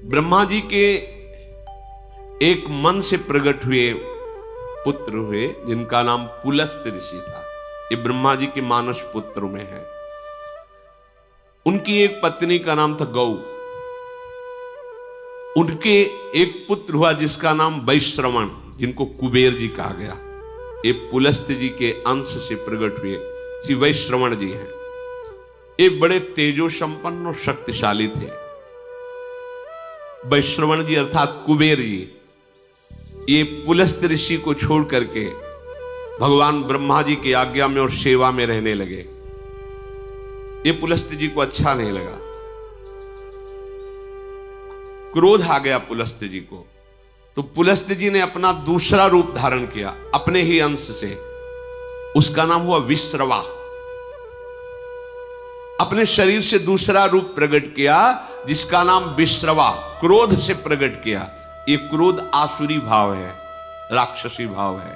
ब्रह्मा जी के एक मन से प्रकट हुए पुत्र हुए जिनका नाम पुलस्त ऋषि था। ये ब्रह्मा जी के मानस पुत्रों में है। उनकी एक पत्नी का नाम था गौ। उनके एक पुत्र हुआ जिसका नाम वैश्रवण, जिनको कुबेर जी कहा गया। ये पुलस्त जी के अंश से प्रकट हुए श्री वैश्रवण जी हैं। ये बड़े तेजो संपन्न और शक्तिशाली थे। वैश्रवण जी अर्थात कुबेर जी ये पुलस्त ऋषि को छोड़ करके भगवान ब्रह्मा जी की आज्ञा में और सेवा में रहने लगे। ये पुलस्त जी को अच्छा नहीं लगा, क्रोध आ गया पुलस्त जी को। तो पुलस्त जी ने अपना दूसरा रूप धारण किया अपने ही अंश से। उसका नाम हुआ विश्रवा। अपने शरीर से दूसरा रूप प्रकट किया जिसका नाम विश्रवा। क्रोध से प्रकट किया। ये क्रोध आसुरी भाव है, राक्षसी भाव है।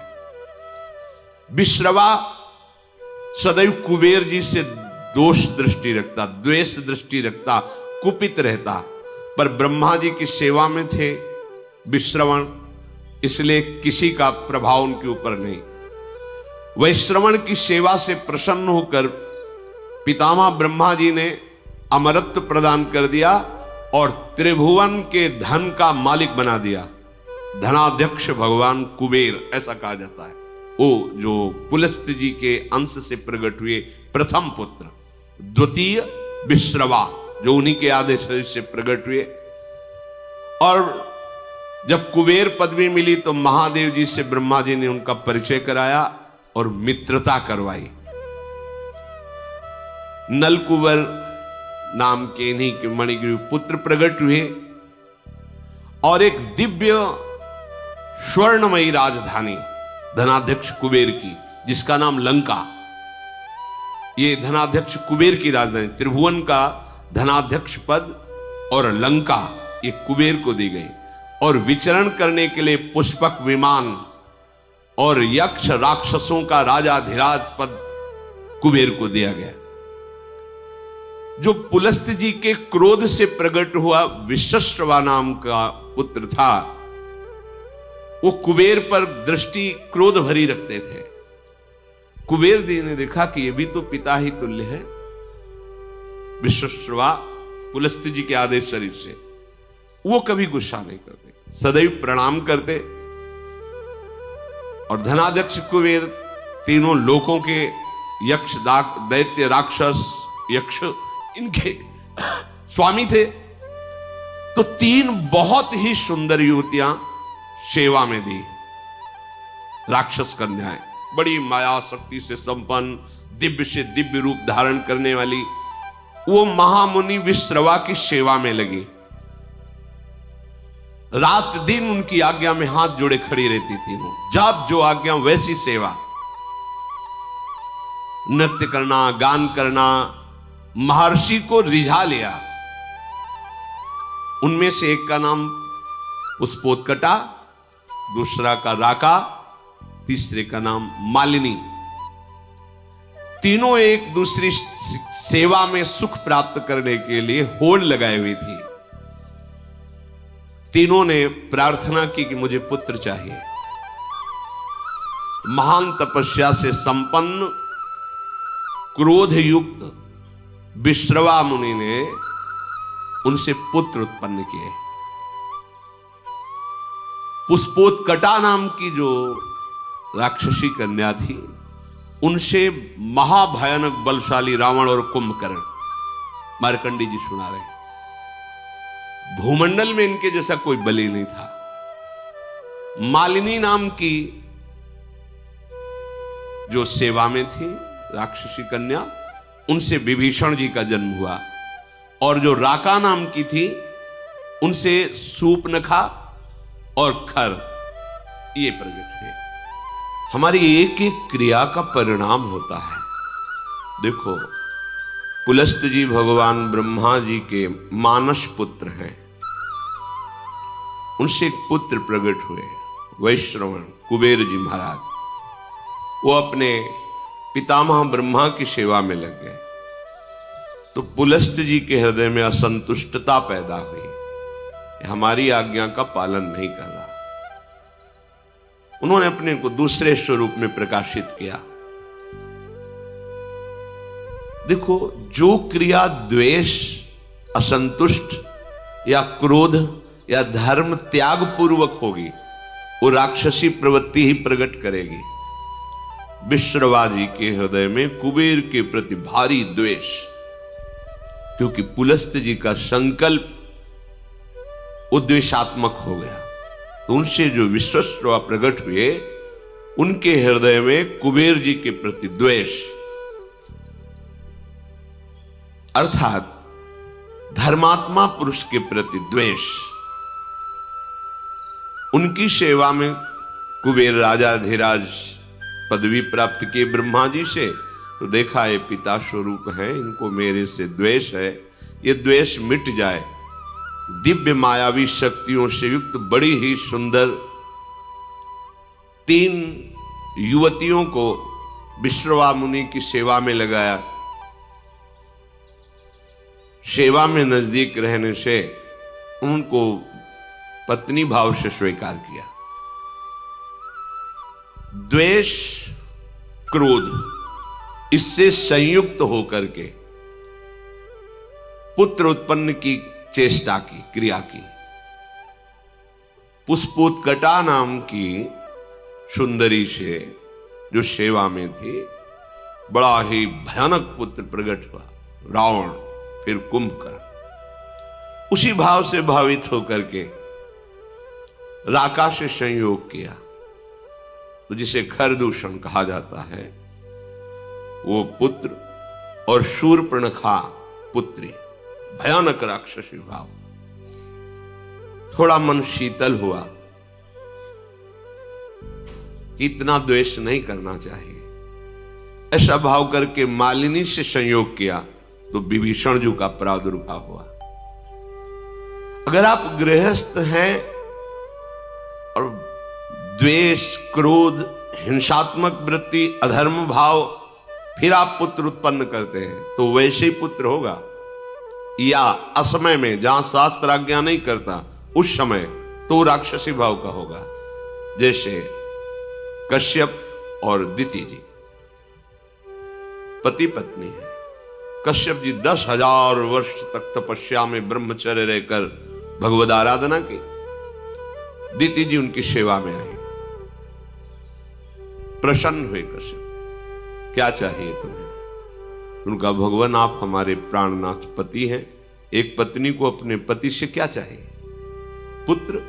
विश्रवा सदैव कुबेर जी से दोष दृष्टि रखता, द्वेष दृष्टि रखता, कुपित रहता। पर ब्रह्मा जी की सेवा में थे विश्रवण, इसलिए किसी का प्रभाव उनके ऊपर नहीं। वैश्रवण की सेवा से प्रसन्न होकर पितामह ब्रह्मा जी ने अमरत्व प्रदान कर दिया और त्रिभुवन के धन का मालिक बना दिया। धनाध्यक्ष भगवान कुबेर ऐसा कहा जाता है। वो जो पुलस्त जी के अंश से प्रकट हुए प्रथम पुत्र, द्वितीय विश्रवा जो उन्हीं के आदेश से प्रकट हुए। और जब कुबेर पदवी मिली तो महादेव जी से ब्रह्मा जी ने उनका परिचय कराया और मित्रता करवाई। नलकुबर नाम के इन्हीं के मणिगिरि पुत्र प्रकट हुए और एक दिव्य स्वर्णमयी राजधानी धनाध्यक्ष कुबेर की, जिसका नाम लंका। ये धनाध्यक्ष कुबेर की राजधानी, त्रिभुवन का धनाध्यक्ष पद और लंका ये कुबेर को दी गई। और विचरण करने के लिए पुष्पक विमान और यक्ष राक्षसों का राजाधिराज पद कुबेर को दिया गया। जो पुलस्त जी के क्रोध से प्रकट हुआ विश्रवा नाम का पुत्र था, वो कुबेर पर दृष्टि क्रोध भरी रखते थे। कुबेर जी ने देखा कि ये भी तो पिता ही तुल्य है। विश्रवा पुलस्त जी के आदेश शरीर से वो कभी गुस्सा नहीं करते, सदैव प्रणाम करते। और धनाध्यक्ष कुबेर तीनों लोकों के यक्ष दैत्य राक्षस यक्ष इनके स्वामी थे। तो तीन बहुत ही सुंदर युवतियां सेवा में दी। राक्षस कन्याएं, बड़ी माया शक्ति से संपन्न, दिव्य से दिव्य रूप धारण करने वाली, वो महामुनि विश्रवा की सेवा में लगी। रात दिन उनकी आज्ञा में हाथ जोड़े खड़ी रहती थी। जब जो आज्ञा वैसी सेवा, नृत्य करना, गान करना, महर्षि को रिझा लिया। उनमें से एक का नाम पुष्पोत्कटा, दूसरा का राका, तीसरे का नाम मालिनी। तीनों एक दूसरी सेवा में सुख प्राप्त करने के लिए होड़ लगाई हुई थी। तीनों ने प्रार्थना की कि मुझे पुत्र चाहिए। महान तपस्या से संपन्न क्रोध युक्त विश्रवा मुनि ने उनसे पुत्र उत्पन्न किए। पुष्पोत्कटा नाम की जो राक्षसी कन्या थी, उनसे महाभयानक बलशाली रावण और कुंभकर्ण, मार्कंडी जी सुना रहे, भूमंडल में इनके जैसा कोई बलि नहीं था। मालिनी नाम की जो सेवा में थी राक्षसी कन्या, उनसे विभीषण जी का जन्म हुआ। और जो राका नाम की थी, उनसे सूपनखा और खर ये प्रकट हुए। हमारी एक एक क्रिया का परिणाम होता है। देखो, पुलस्त जी भगवान ब्रह्मा जी के मानस पुत्र हैं। उनसे एक पुत्र प्रकट हुए वैश्रवण कुबेर जी महाराज। वो अपने पितामह ब्रह्मा की सेवा में लग गए। तो पुलस्त जी के हृदय में असंतुष्टता पैदा हुई। हमारी आज्ञा का पालन नहीं कर रहा। उन्होंने अपने को दूसरे स्वरूप में प्रकाशित किया। देखो, जो क्रिया द्वेष, असंतुष्ट या क्रोध या धर्म त्याग पूर्वक होगी, वो राक्षसी प्रवृत्ति ही प्रकट करेगी। विश्रवा जी के हृदय में कुबेर के प्रति भारी द्वेष, क्योंकि पुलस्त जी का संकल्प वो द्वेषात्मक हो गया। तो उनसे जो विश्वश्रवा प्रकट हुए, उनके हृदय में कुबेर जी के प्रति द्वेष, अर्थात धर्मात्मा पुरुष के प्रति द्वेष। उनकी सेवा में कुबेर राजा धीराज पदवी प्राप्त किए ब्रह्मा जी से, तो देखा ये पिता स्वरूप है, इनको मेरे से द्वेष है, ये द्वेष मिट जाए। दिव्य मायावी शक्तियों से युक्त बड़ी ही सुंदर 3 युवतियों को विश्रवा मुनि की सेवा में लगाया। सेवा में नजदीक रहने से उनको पत्नी भाव से स्वीकार किया। द्वेष, क्रोध, इससे संयुक्त होकर के पुत्र उत्पन्न की चेष्टा की, क्रिया की। पुष्पोत्कटा नाम की सुंदरी से जो सेवा में थी, बड़ा ही भयानक पुत्र प्रकट हुआ, रावण, फिर कुंभकर्ण। उसी भाव से भावित होकर के राका से संयोग किया, तो जिसे खरदूषण कहा जाता है, वो पुत्र और शूर्पणखा पुत्री, भयानक राक्षसी भाव। थोड़ा मन शीतल हुआ कि इतना द्वेष नहीं करना चाहिए। ऐसा भाव करके मालिनी से संयोग किया तो विभीषण जी का प्रादुर्भाव हुआ। अगर आप गृहस्थ हैं और द्वेष, क्रोध, हिंसात्मक वृत्ति, अधर्म भाव, फिर आप पुत्र उत्पन्न करते हैं, तो वैसे ही पुत्र होगा। या असमय में, जहां शास्त्र आज्ञा नहीं करता, उस समय तो राक्षसी भाव का होगा। जैसे कश्यप और दिति जी पति पत्नी है। कश्यप जी 10,000 वर्ष तक तपस्या में ब्रह्मचर्य रहकर भगवद आराधना की। दिति जी उनकी सेवा में रही। प्रसन्न हुए कश्यप, क्या चाहिए तुम्हें? उनका, भगवान आप हमारे प्राणनाथ पति हैं, एक पत्नी को अपने पति से क्या चाहिए? पुत्र,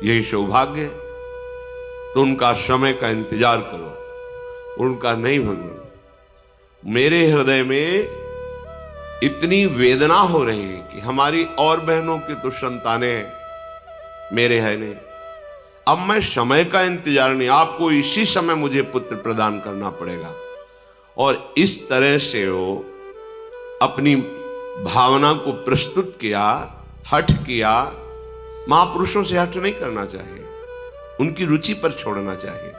यही सौभाग्य है। तो उनका समय का इंतजार करो। उनका, नहीं भगवान, मेरे हृदय में इतनी वेदना हो रही है कि हमारी और बहनों की तो संतानें हैं, मेरे है नहीं। अब मैं समय का इंतजार नहीं, आपको इसी समय मुझे पुत्र प्रदान करना पड़ेगा। और इस तरह से वो अपनी भावना को प्रस्तुत किया, हठ किया। महापुरुषों से हठ नहीं करना चाहिए, उनकी रुचि पर छोड़ना चाहिए।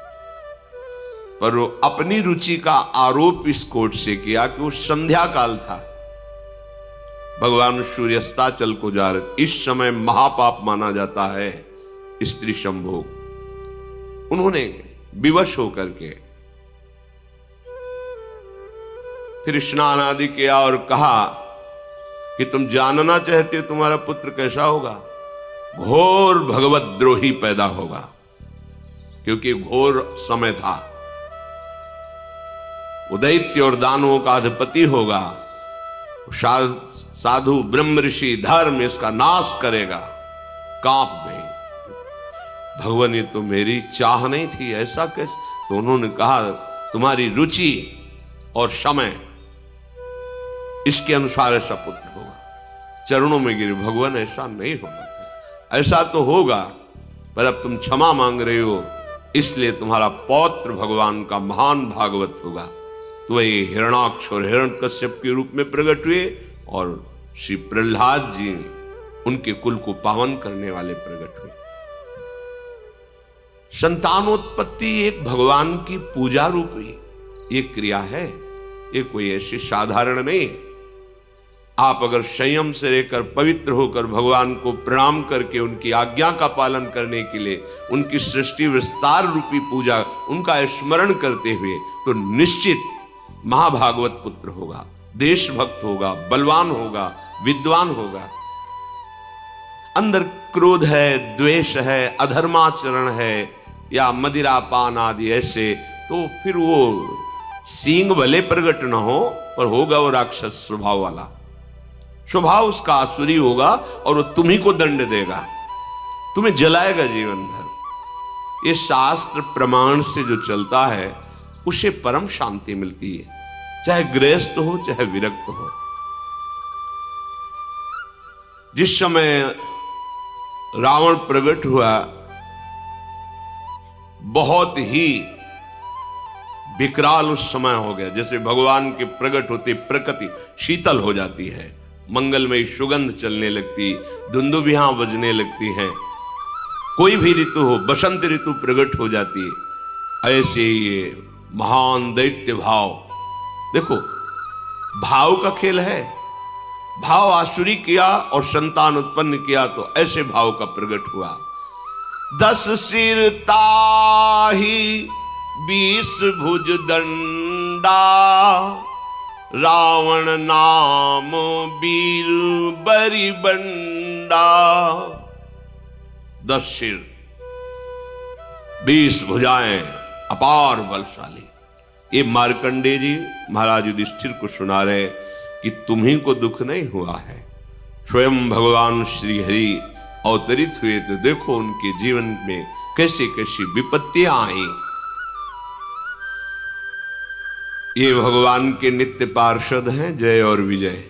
पर वो अपनी रुचि का आरोप इस कोट से किया कि वो संध्या काल था, भगवान सूर्यास्ताचल को जा रहे, इस समय महापाप माना जाता है स्त्री संभोग। उन्होंने विवश होकर के फिर स्नान आदि किया और कहा कि तुम जानना चाहते हो तुम्हारा पुत्र कैसा होगा? घोर भगवद्रोही पैदा होगा, क्योंकि घोर समय था। वो दैत्य और दानवों का अधिपति होगा, साधु ब्रह्म ऋषि धर्म इसका नाश करेगा। कांप गए। भगवान, ये तो मेरी चाह नहीं थी, ऐसा कैसे? तो उन्होंने कहा, तुम्हारी रुचि और समय इसके अनुसार ऐसा पुत्र होगा। चरणों में गिरे, भगवान ऐसा नहीं होगा, ऐसा तो होगा, पर अब तुम क्षमा मांग रहे हो, इसलिए तुम्हारा पौत्र भगवान का महान भागवत होगा। तो वही हिरणाक्ष और हिरण्यकश्यप के रूप में प्रकट हुए और श्री प्रहलाद जी उनके कुल को पावन करने वाले प्रकट हुए। संतानोत्पत्ति एक भगवान की पूजा रूपी एक क्रिया है, ये कोई ऐसी साधारण नहीं है। आप अगर संयम से रहकर पवित्र होकर भगवान को प्रणाम करके उनकी आज्ञा का पालन करने के लिए उनकी सृष्टि विस्तार रूपी पूजा उनका स्मरण करते हुए, तो निश्चित महाभागवत पुत्र होगा, देशभक्त होगा, बलवान होगा, विद्वान होगा। अंदर क्रोध है, द्वेष है, अधर्माचरण है या मदिरापान आदि ऐसे, तो फिर वो सींग भले प्रकट न हो पर होगा वो राक्षस स्वभाव वाला, स्वभाव उसका आसुरी होगा और वो तुम्ही को दंड देगा, तुम्हें जलाएगा जीवन भर। ये शास्त्र प्रमाण से जो चलता है उसे परम शांति मिलती है, चाहे गृहस्थ हो चाहे विरक्त हो। जिस समय रावण प्रकट हुआ, बहुत ही विकराल उस समय हो गया। जैसे भगवान के प्रकट होते प्रकृति शीतल हो जाती है, मंगलमयी सुगंध चलने लगती, धुंदुभियां बजने लगती हैं, कोई भी ऋतु हो, बसंत ऋतु प्रकट हो जाती है। ऐसे ये महान दैत्य भाव, देखो भाव का खेल है, भाव आसुरी किया और संतान उत्पन्न किया तो ऐसे भाव का प्रकट हुआ। 10 सिर ताही 20 भुज दंडा, रावण नाम वीर बरी बंडा। 10 सिर 20 भुजाएं, अपार बलशाली। ये मार्कंडेय जी महाराज युधिष्ठिर को सुना रहे कि तुम्ही को दुख नहीं हुआ है, स्वयं भगवान श्री हरि अवतरित हुए तो देखो उनके जीवन में कैसी कैसी विपत्तियां आई। ये भगवान के नित्य पार्षद हैं जय और विजय।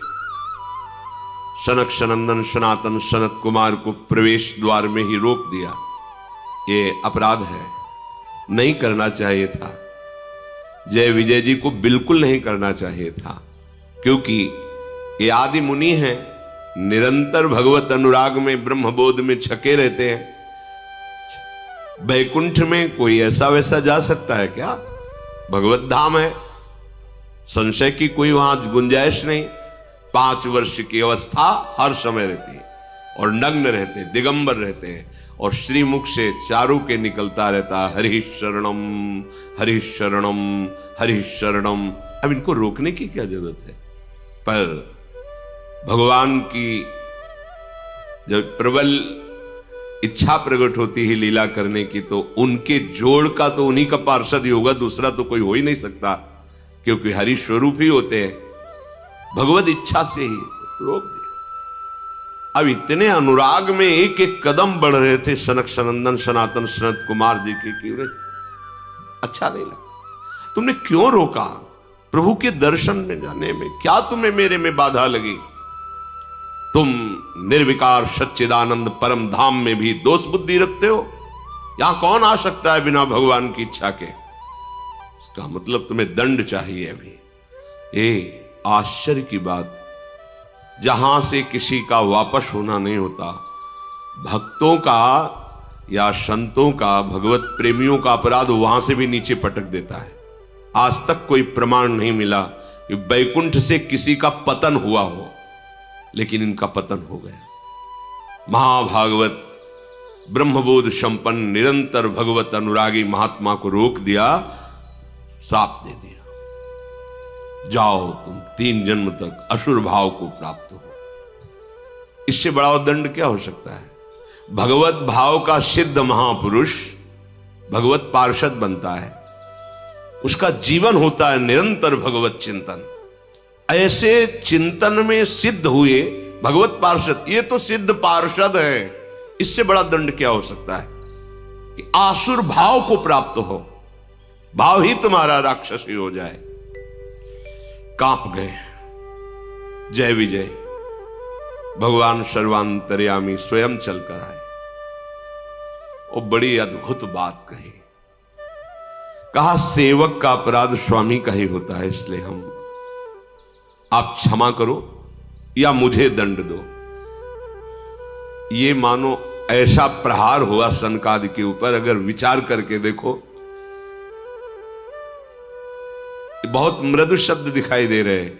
सनक सनंदन सनातन सनत कुमार को प्रवेश द्वार में ही रोक दिया, ये अपराध है, नहीं करना चाहिए था। जय विजय जी को बिल्कुल नहीं करना चाहिए था, क्योंकि ये आदि मुनि हैं, निरंतर भगवत अनुराग में ब्रह्मबोध में छके रहते हैं। वैकुंठ में कोई ऐसा वैसा जा सकता है क्या? भगवत धाम है, संशय की कोई वहां गुंजाइश नहीं। 5 वर्ष की अवस्था हर समय रहती है और नग्न रहते, दिगंबर रहते हैं और श्रीमुख से चारों के निकलता रहता हरि शरणम हरि शरणम हरि शरणम। अब इनको रोकने की क्या जरूरत है? पर भगवान की जब प्रबल इच्छा प्रकट होती है लीला करने की, तो उनके जोड़ का तो उन्हीं का पार्षद ही होगा, दूसरा तो कोई हो ही नहीं सकता, क्योंकि हरि स्वरूप ही होते हैं। भगवत इच्छा से ही रोक दिया। अब इतने अनुराग में एक एक कदम बढ़ रहे थे सनक सनंदन सनातन सनत कुमार जी के, कि अच्छा नहीं लगा। तुमने क्यों रोका? प्रभु के दर्शन में जाने में क्या तुम्हें मेरे में बाधा लगी? तुम निर्विकार सच्चिदानंद परम धाम में भी दोष बुद्धि रखते हो। यहां कौन आ सकता है बिना भगवान की इच्छा के? इसका मतलब तुम्हें दंड चाहिए। अभी ये आश्चर्य की बात, जहां से किसी का वापस होना नहीं होता, भक्तों का या संतों का, भगवत प्रेमियों का अपराध वहां से भी नीचे पटक देता है। आज तक कोई प्रमाण नहीं मिला कि वैकुंठ से किसी का पतन हुआ हो, लेकिन इनका पतन हो गया। महाभागवत ब्रह्मबोध संपन्न निरंतर भगवत अनुरागी महात्मा को रोक दिया, साप दे दिया, जाओ तुम 3 जन्म तक असुर भाव को प्राप्त हो। इससे बड़ा दंड क्या हो सकता है? भगवत भाव का सिद्ध महापुरुष भगवत पार्षद बनता है, उसका जीवन होता है निरंतर भगवत चिंतन। ऐसे चिंतन में सिद्ध हुए भगवत पार्षद, ये तो सिद्ध पार्षद है, इससे बड़ा दंड क्या हो सकता है कि आसुर भाव को प्राप्त हो, भाव ही तुम्हारा राक्षसी हो जाए। कांप गए। जय विजय भगवान सर्वांतर्यामी स्वयं चलकर आए और बड़ी अद्भुत बात कही। कहा सेवक का अपराध स्वामी का ही होता है, इसलिए आप क्षमा करो या मुझे दंड दो। ये मानो ऐसा प्रहार हुआ सनकादि के ऊपर, अगर विचार करके देखो बहुत मृदु शब्द दिखाई दे रहे हैं,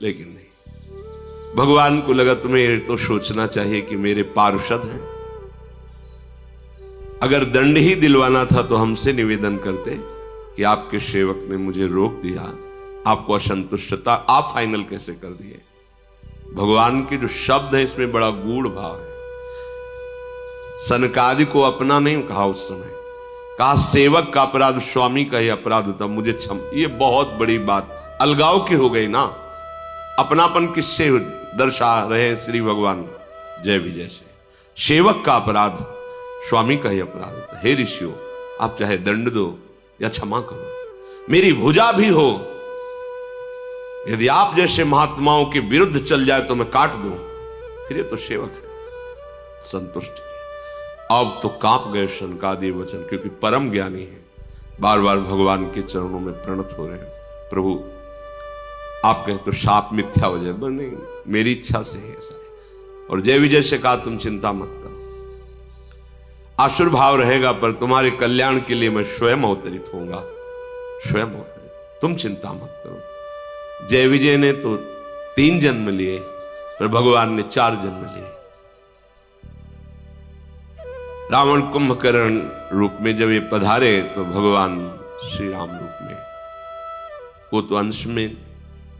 लेकिन नहीं, भगवान को लगा तुम्हें तो सोचना चाहिए कि मेरे पार्षद हैं, अगर दंड ही दिलवाना था तो हमसे निवेदन करते कि आपके सेवक ने मुझे रोक दिया, आपको असंतुष्टता, आप फाइनल कैसे कर दिए। भगवान के जो शब्द है इसमें बड़ा गूढ़ भाव है। सनकादि को अपना नहीं कहा उस समय, कहा सेवक का अपराध स्वामी का ही अपराध होता, मुझे क्षम। ये बहुत बड़ी बात अलगाव की हो गई ना, अपनापन किससे दर्शा रहे हैं श्री भगवान जय विजय से। सेवक का अपराध स्वामी का ही अपराध होता है। हे ऋषियों, आप चाहे दंड दो या क्षमा करो, मेरी भुजा भी हो, यदि आप जैसे महात्माओं के विरुद्ध चल जाए तो मैं काट दूं, फिर ये तो सेवक है। संतुष्ट किया। अब तो कांप गए शनकादि वचन, क्योंकि परम ज्ञानी है, बार बार भगवान के चरणों में प्रणत हो रहे हैं। प्रभु आप कहे तो शाप मिथ्या हो जाए, नहीं, मेरी इच्छा से है ऐसा। और जय विजय से कहा तुम चिंता मत करो, आसुर भाव रहेगा पर तुम्हारे कल्याण के लिए मैं स्वयं अवतरित होऊंगा, स्वयं अवतरित, तुम चिंता मत करो। जय विजय ने तो 3 जन्म लिए, पर भगवान ने 4 जन्म लिए। रावण कुंभकर्ण रूप में जब ये पधारे तो भगवान श्री राम रूप में, वो तो अंश में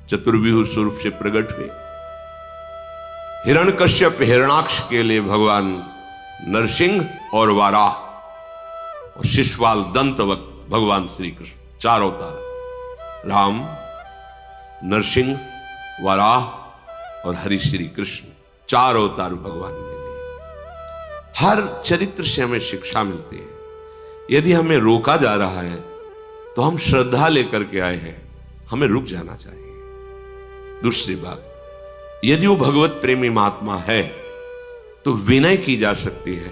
चतुर्व्यूह स्वरूप से प्रकट हुए। हिरण्यकश्यप हिरणाक्ष के लिए भगवान नरसिंह और वाराह और शिशुपाल दंतवत भगवान श्री कृष्ण, 4 अवतार, राम, नरसिंह, वाराह और हरि श्री कृष्ण, 4 अवतार भगवान ने लिए। हर चरित्र से हमें शिक्षा मिलती है। यदि हमें रोका जा रहा है तो हम श्रद्धा लेकर के आए हैं, हमें रुक जाना चाहिए। दूसरी बात, यदि वो भगवत प्रेमी महात्मा है तो विनय की जा सकती है,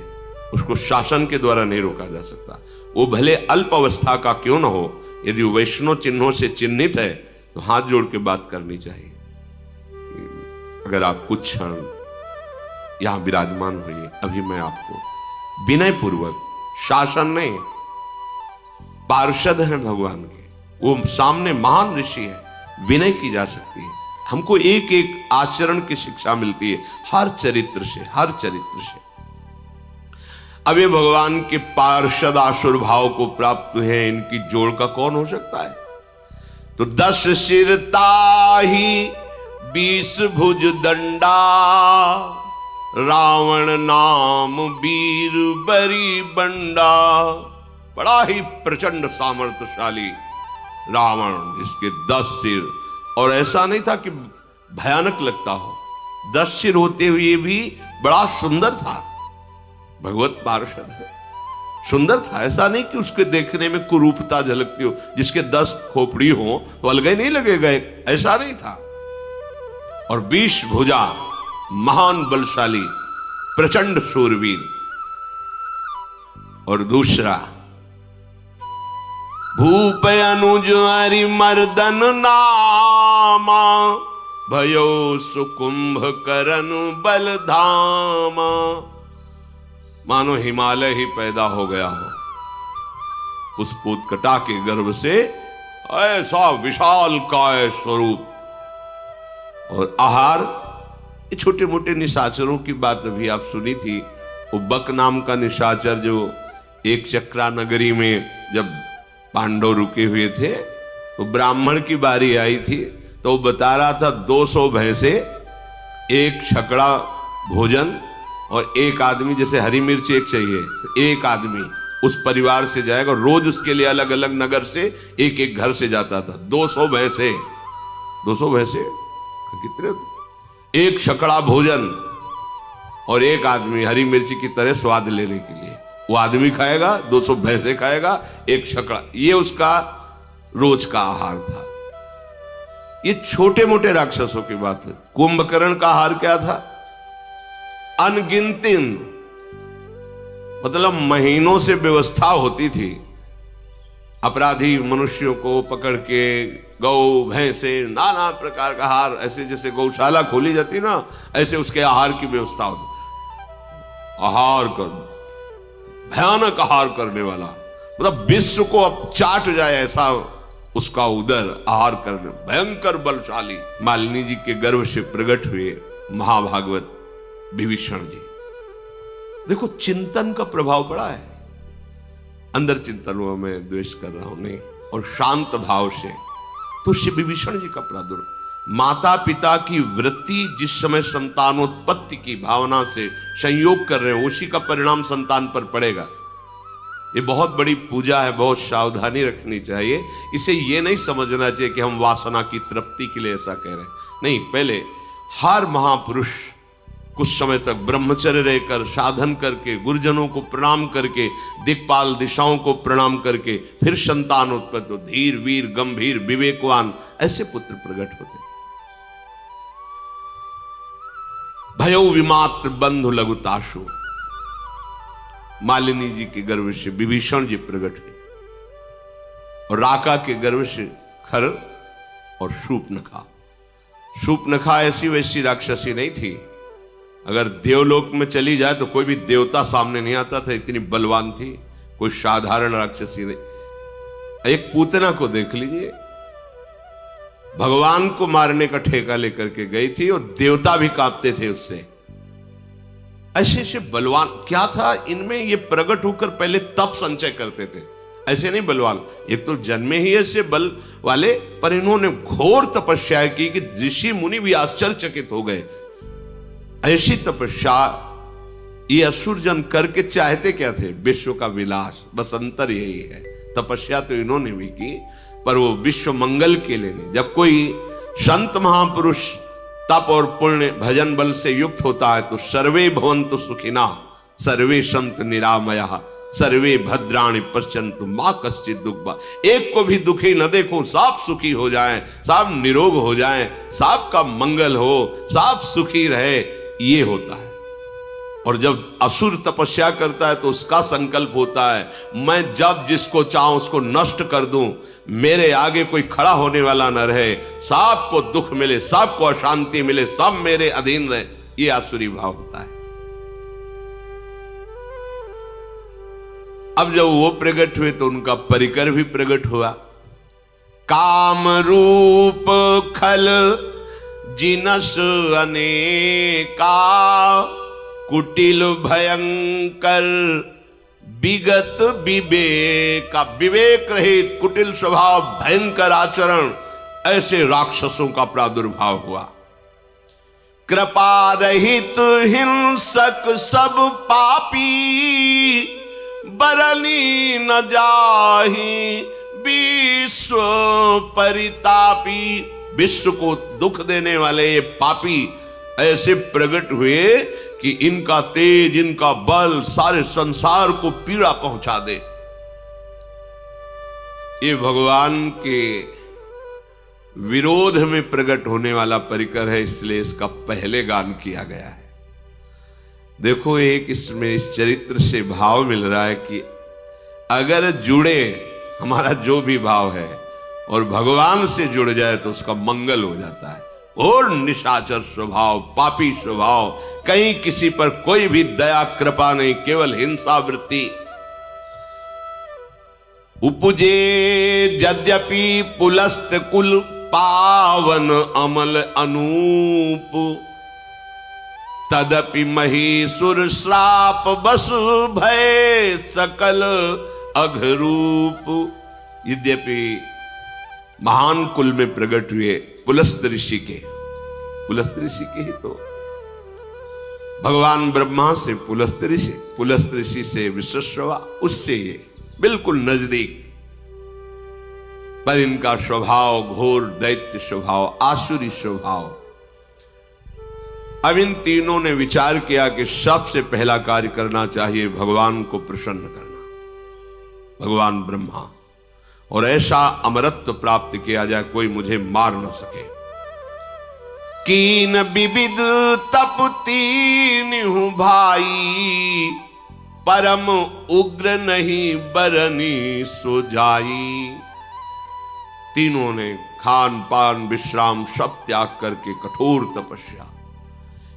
उसको शासन के द्वारा नहीं रोका जा सकता। वो भले अल्प अवस्था का क्यों ना हो, यदि वो वैष्णव चिन्हों से चिन्हित है तो हाथ जोड़ के बात करनी चाहिए। अगर आप कुछ क्षण यहां विराजमान हुए, अभी मैं आपको विनय पूर्वक, शासन नहीं, पार्षद हैं भगवान के, वो सामने महान ऋषि है, विनय की जा सकती है। हमको एक एक आचरण की शिक्षा मिलती है हर चरित्र से, हर चरित्र से। अब ये भगवान के पार्षद आसुर भाव को प्राप्त है, इनकी जोड़ का कौन हो सकता है? तो 10 सिर ताही 20 भुज दंडा, रावण नाम वीर बरी बंडा। बड़ा ही प्रचंड सामर्थ्यशाली रावण, जिसके 10 सिर, और ऐसा नहीं था कि भयानक लगता हो, 10 सिर होते हुए भी बड़ा सुंदर था। भगवत पार्षद है, सुंदर था, ऐसा नहीं कि उसके देखने में कुरूपता झलकती हो, जिसके 10 खोपड़ी हो तो अलग नहीं लगेगा, ऐसा नहीं था। और 20 भुजा, महान बलशाली, प्रचंड शूरवीर। और दूसरा, भूप अनुज हरि मर्दन नामा, भयो सुकुंभ करन बलधामा। मानो हिमालय ही पैदा हो गया हो, पुष्पोत्कटा के गर्भ से, ऐसा विशाल काय स्वरूप। और आहार, ये छोटे मोटे निशाचरों की बात अभी आप सुनी थी। वो बक नाम का निशाचर जो एक चक्रा नगरी में जब पांडव रुके हुए थे तो ब्राह्मण की बारी आई थी, तो वो बता रहा था 200 भैंसे, 1 छकड़ा भोजन, और 1 आदमी, जैसे हरी मिर्च 1 चाहिए तो 1 आदमी उस परिवार से जाएगा, रोज उसके लिए अलग अलग नगर से एक एक घर से जाता था। 200 भैंसे, 200 भैंसे कितने, 1 छकड़ा भोजन और 1 आदमी हरी मिर्ची की तरह स्वाद लेने के लिए। वो आदमी खाएगा, 200 भैंसे खाएगा, 1 छकड़ा, ये उसका रोज का आहार था। ये छोटे मोटे राक्षसों की बात है। कुंभकर्ण का आहार क्या था? अनगिनती, मतलब महीनों से व्यवस्था होती थी, अपराधी मनुष्यों को पकड़ के गौ भैंसे नाना प्रकार का आहार, ऐसे जैसे गौशाला खोली जाती ना, ऐसे उसके आहार की व्यवस्था होती। आहार कर, भयानक आहार करने वाला, मतलब विश्व को अब चाट जाए ऐसा उसका उदर, आहार करने, भयंकर बलशाली। मालिनी जी के गर्भ से प्रकट हुए महाभागवत विभीषण जी। देखो चिंतन का प्रभाव पड़ा है। अंदर चिंतन हुआ मैं द्वेष कर रहा हूं नहीं, और शांत भाव से तो श्री विभीषण जी का प्रादुर्भाव। माता पिता की वृत्ति जिस समय संतानोत्पत्ति की भावना से संयोग कर रहे हो, उसी का परिणाम संतान पर पड़ेगा। ये बहुत बड़ी पूजा है, बहुत सावधानी रखनी चाहिए। इसे ये नहीं समझना चाहिए कि हम वासना की तृप्ति के लिए ऐसा कह रहे हैं, नहीं। पहले हर महापुरुष कुछ समय तक ब्रह्मचर्य रहकर साधन करके, गुरुजनों को प्रणाम करके, दिक्पाल दिशाओं को प्रणाम करके फिर संतान उत्पत्ति हो। धीर वीर गंभीर विवेकवान ऐसे पुत्र प्रकट होते। भयो विमात्र बंधु लघुताशु, मालिनी जी के गर्भ से विभीषण जी प्रकट हुए, और राका के गर्भ से खर और शूर्पणखा। शूर्पणखा ऐसी वैसी राक्षसी नहीं थी। अगर देवलोक में चली जाए तो कोई भी देवता सामने नहीं आता था, इतनी बलवान थी। कोई साधारण राक्षसी नहीं। एक पूतना को देख लीजिए, भगवान को मारने का ठेका लेकर के गई थी और देवता भी कांपते थे उससे। ऐसे ऐसे बलवान क्या था इनमें, ये प्रकट होकर पहले तप संचय करते थे। ऐसे नहीं बलवान, एक तो जन्मे ही ऐसे बल वाले, पर इन्होंने घोर तपस्या की कि ऋषि मुनि भी आश्चर्यचकित हो गए। ऐसी तपस्या ये असुरजन करके चाहते क्या थे? विश्व का विलास। बस अंतर यही है। तपस्या तो इन्होंने भी की, पर वो विश्व मंगल के लिए नहीं। जब कोई संत महापुरुष तप और पुण्य भजन बल से युक्त होता है तो सर्वे भवन्तु सुखिना, सर्वे संत निरामया, सर्वे भद्राणि पश्यन्तु मां कश्चित् दुःख। एक को भी दुखी न देखो, सब सुखी हो जाएं, सब निरोग हो जाएं, सबका मंगल हो, सब सुखी रहे, ये होता है। और जब असुर तपस्या करता है तो उसका संकल्प होता है मैं जब जिसको चाहूं उसको नष्ट कर दूं, मेरे आगे कोई खड़ा होने वाला न रहे, सबको दुख मिले, सबको अशांति मिले, सब मेरे अधीन रहे। ये आसुरी भाव होता है। अब जब वो प्रकट हुए तो उनका परिकर भी प्रकट हुआ। काम रूप खल जिनस अनेका, कुटिल भयंकर विगत विवेका। विवेक रहित कुटिल स्वभाव, भयंकर आचरण, ऐसे राक्षसों का प्रादुर्भाव हुआ। कृपा रहित हिंसक सब पापी, बरनी न जाहि विश्व परितापी। विश्व को दुख देने वाले ये पापी ऐसे प्रकट हुए कि इनका तेज, इनका बल सारे संसार को पीड़ा पहुंचा दे। ये भगवान के विरोध में प्रकट होने वाला परिकर है, इसलिए इसका पहले गान किया गया है। देखो एक इसमें इस चरित्र से भाव मिल रहा है कि अगर जुड़े हमारा जो भी भाव है और भगवान से जुड़ जाए तो उसका मंगल हो जाता है। और निशाचर स्वभाव, पापी स्वभाव, कहीं किसी पर कोई भी दया कृपा नहीं, केवल हिंसा वृत्ति। उपजे यद्यपि पुलस्त कुल, पावन अमल अनूप, तदपि महीसुर श्राप बसु भय सकल अघरूप। यद्यपि महान कुल में प्रकट हुए पुलस्त ऋषि के, पुलस्त ऋषि के ही तो भगवान ब्रह्मा से पुलस्त ऋषि, पुलस्त ऋषि से विश्वश्रवा, उससे ये बिल्कुल नजदीक। पर इनका स्वभाव घोर दैत्य स्वभाव, आसुरी स्वभाव। अब इन तीनों ने विचार किया कि सबसे पहला कार्य करना चाहिए भगवान को प्रसन्न करना, भगवान ब्रह्मा, और ऐसा अमरत्व प्राप्त किया जाए कोई मुझे मार न सके। कीन विविध तप तीनहु भाई, परम उग्र नहीं बरनी सो जाई। तीनों ने खान पान विश्राम सब त्याग करके कठोर तपस्या।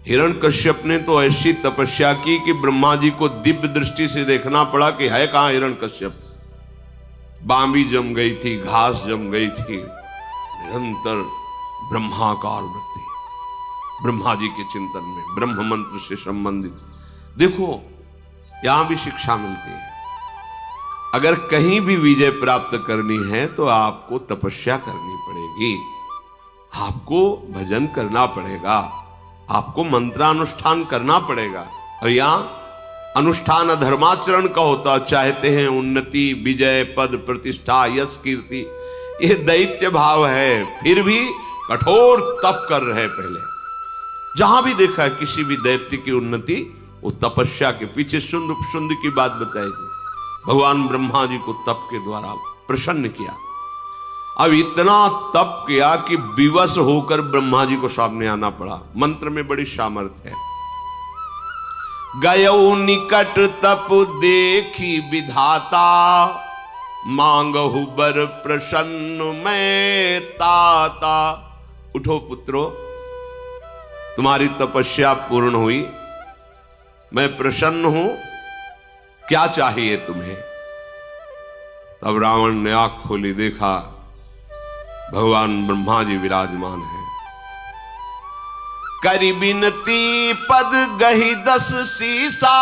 हिरण्यकश्यप ने तो ऐसी तपस्या की कि ब्रह्मा जी को दिव्य दृष्टि से देखना पड़ा कि है कहां हिरण्यकश्यप। बांबी जम गई थी, घास जम गई थी, निरंतर ब्रह्माकार वृत्ति। ब्रह्मा जी के चिंतन में, ब्रह्म मंत्र से संबंधित। देखो यहां भी शिक्षा मिलती है, अगर कहीं भी विजय प्राप्त करनी है तो आपको तपस्या करनी पड़ेगी, आपको भजन करना पड़ेगा, आपको मंत्रानुष्ठान करना पड़ेगा। और यहां अनुष्ठान धर्माचरण का होता, चाहते हैं उन्नति, विजय, पद, प्रतिष्ठा, यश, कीर्ति, यह दैत्य भाव है, फिर भी कठोर तप कर रहे। पहले जहां भी देखा है किसी भी दैत्य की उन्नति, वो तपस्या के पीछे शुंद की बात बताएगी। भगवान ब्रह्मा जी को तप के द्वारा प्रसन्न किया। अब इतना तप किया कि विवश होकर ब्रह्मा जी को सामने आना पड़ा। मंत्र में बड़ी सामर्थ्य है। गयौ निकट तप देखी विधाता, मांगहु बर प्रसन्न मैं ताता। उठो पुत्रो, तुम्हारी तपस्या पूर्ण हुई, मैं प्रसन्न हूं, क्या चाहिए तुम्हें? तब रावण ने आंख खोली, देखा भगवान ब्रह्मा जी विराजमान है। करी बिनती पद गही 10 सीसा,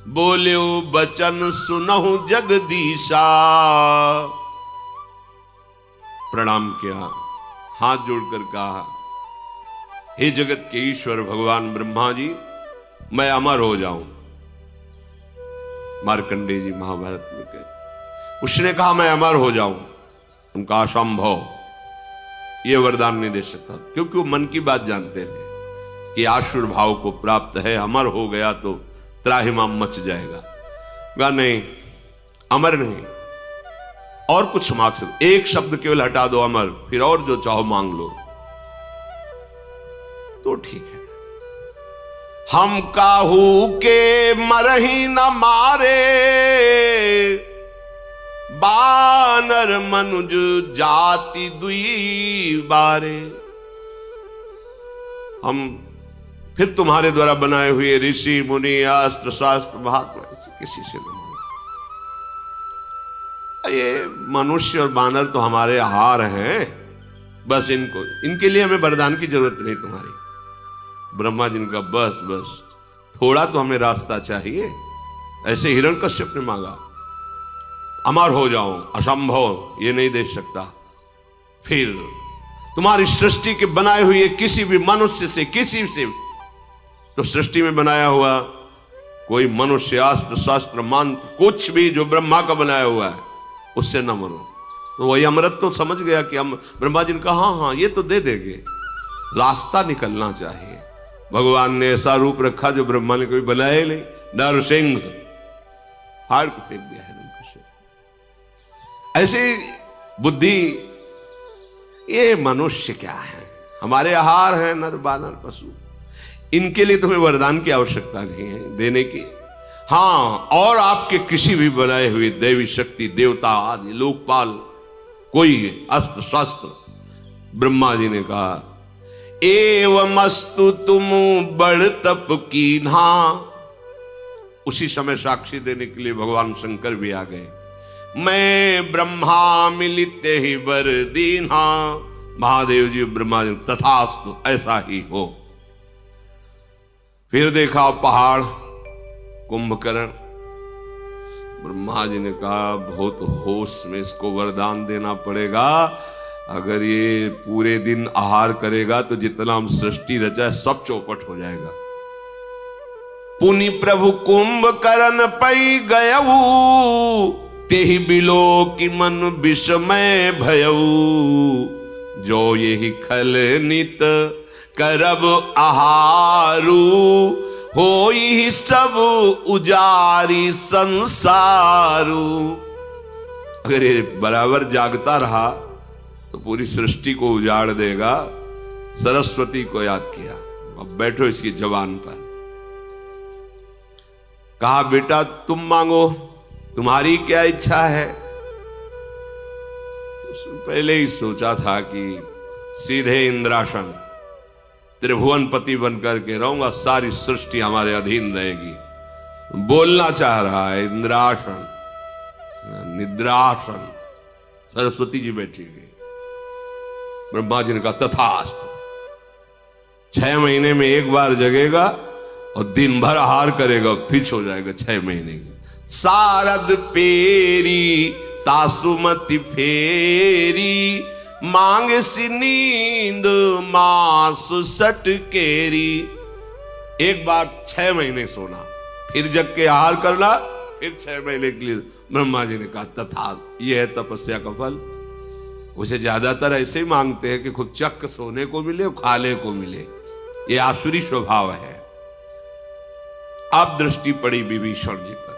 बोल्यो बचन सुनहु जगदीशा। प्रणाम किया, हाथ जोड़कर कहा, हे जगत के ईश्वर भगवान ब्रह्मा जी, मैं अमर हो जाऊं। मार्कंडेय जी महाभारत में कहे, उसने कहा मैं अमर हो जाऊं। उनका असंभव, ये वरदान नहीं दे सकता, क्योंकि वो मन की बात जानते थे कि आसुर भाव को प्राप्त है, अमर हो गया तो त्राहिमाम मच जाएगा। कहा नहीं, अमर नहीं, और कुछ मांग सकते, एक शब्द केवल हटा दो अमर, फिर और जो चाहो मांग लो तो ठीक है। हम काहू के मरही न मारे, बानर मनुज जाति दुई बारे। हम फिर तुम्हारे द्वारा बनाए हुए ऋषि मुनि अस्त्र शास्त्र महात्मा किसी से न मांगो। ये मनुष्य और बानर तो हमारे आहार हैं, बस इनके लिए हमें वरदान की जरूरत नहीं तुम्हारी। ब्रह्मा जी का बस थोड़ा तो हमें रास्ता चाहिए। ऐसे हिरण्यकश्यप ने मांगा, अमर हो जाऊं, असंभव, ये नहीं दे सकता। फिर तुम्हारी सृष्टि के बनाए हुए किसी भी मनुष्य से, किसी से, तो सृष्टि में बनाया हुआ कोई मनुष्य, अस्त्र शास्त्र मंत्र कुछ भी जो ब्रह्मा का बनाया हुआ है, उससे न मरो। तो वही अमृत तो समझ गया कि हम, ब्रह्मा जी ने कहा हाँ ये तो दे देंगे, रास्ता निकलना चाहिए। भगवान ने ऐसा रूप रखा जो ब्रह्मा ने कोई बनाया ही नहीं, नरसिंह, फाड़ के फेंक दिया है। ऐसी बुद्धि, ये मनुष्य क्या है, हमारे आहार है नर बानर पशु, इनके लिए तुम्हें वरदान की आवश्यकता नहीं है देने की। हां, और आपके किसी भी बनाए हुए दैवी शक्ति, देवता आदि लोकपाल, कोई अस्त्र शस्त्र, ब्रह्मा जी ने कहा एवमस्तु तुम बड़ तप कीन्हा। उसी समय साक्षी देने के लिए भगवान शंकर भी आ गए। मैं ब्रह्मा मिलिते ही वर दीन्हा। महादेव जी ब्रह्मा जी, तथास्तु, ऐसा ही हो। फिर देखा पहाड़, कुंभकर्ण। ब्रह्मा जी ने कहा बहुत होश में इसको वरदान देना पड़ेगा, अगर ये पूरे दिन आहार करेगा तो जितना हम सृष्टि रचा है सब चौपट हो जाएगा। पुनि प्रभु कुंभकर्ण पै गयऊ, तेहि बिलो की मन विषमय भयऊ। जो यही खल नित करब आहारू, हो ही सब उजारी संसारू। अगर ये बराबर जागता रहा तो पूरी सृष्टि को उजाड़ देगा। सरस्वती को याद किया, अब बैठो इसकी जबान पर। कहा बेटा तुम मांगो, तुम्हारी क्या इच्छा है? उसने पहले ही सोचा था कि सीधे इंद्रासन, त्रिभुवनपति बनकर के रहूंगा, सारी सृष्टि हमारे अधीन रहेगी। बोलना चाह रहा है इंद्रासन, निद्रासन। सरस्वती जी बैठी गई। ब्रह्मा जी ने कहा तथास्तु, 6 महीने में एक बार जगेगा और दिन भर आहार करेगा, फिर सो जाएगा 6 महीने की। सारद पेरी तासुमति फेरी, मांग सी नींद मास सटकेरी। एक बार 6 महीने सोना, फिर जग के आहार करना, फिर 6 महीने के लिए। ब्रह्मा जी ने कहा तथा, यह है तपस्या का फल। उसे ज्यादातर ऐसे ही मांगते हैं कि खूब चक्क सोने को मिले और खाने को मिले, ये आसुरी स्वभाव है। अब दृष्टि पड़ी विभीषण जी पर।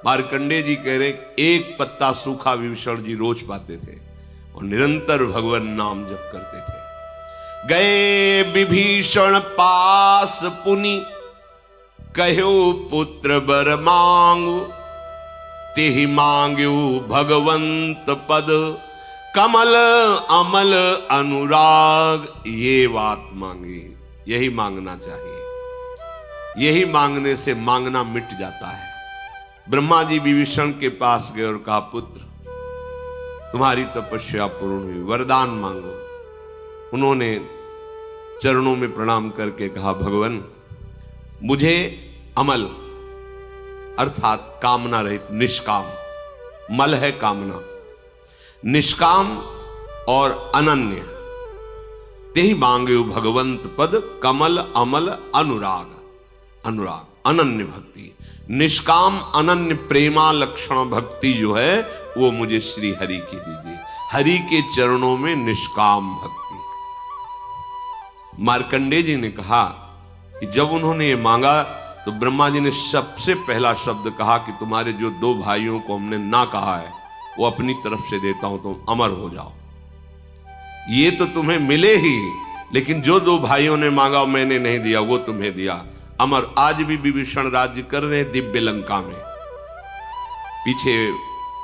मार्कंडेय जी कह रहे एक पत्ता सूखा विभीषण जी रोज पाते थे और निरंतर भगवान नाम जप करते थे। गए विभीषण पास पुनि, कहो पुत्र बर मांगु, तेहि मांग्यो भगवंत पद, कमल अमल अनुराग। ये बात मांगी, यही मांगना चाहिए, यही मांगने से मांगना मिट जाता है। ब्रह्मा जी विभीषण के पास गए और कहा पुत्र तुम्हारी तपस्या पूर्ण हुई, वरदान मांगो। उन्होंने चरणों में प्रणाम करके कहा भगवान मुझे अमल अर्थात कामना रहित निष्काम, मल है कामना, निष्काम और अनन्य, यही मांगे भगवंत पद, कमल अमल अनुराग। अनुराग अनन्य भक्ति, निष्काम अनन्य प्रेमा लक्षण भक्ति जो है वो मुझे श्री हरि की दीजिए। हरि के चरणों में निष्काम भक्ति। मार्कंडेय जी ने कहा कि जब उन्होंने ये मांगा तो ब्रह्मा जी ने सबसे पहला शब्द कहा कि तुम्हारे जो 2 भाइयों को हमने ना कहा है वो अपनी तरफ से देता हूं, तुम अमर हो जाओ। ये तो तुम्हें मिले ही, लेकिन जो 2 भाइयों ने मांगा मैंने नहीं दिया वो तुम्हें दिया। अमर आज भी विभीषण राज्य कर रहे हैं दिव्य लंका में। पीछे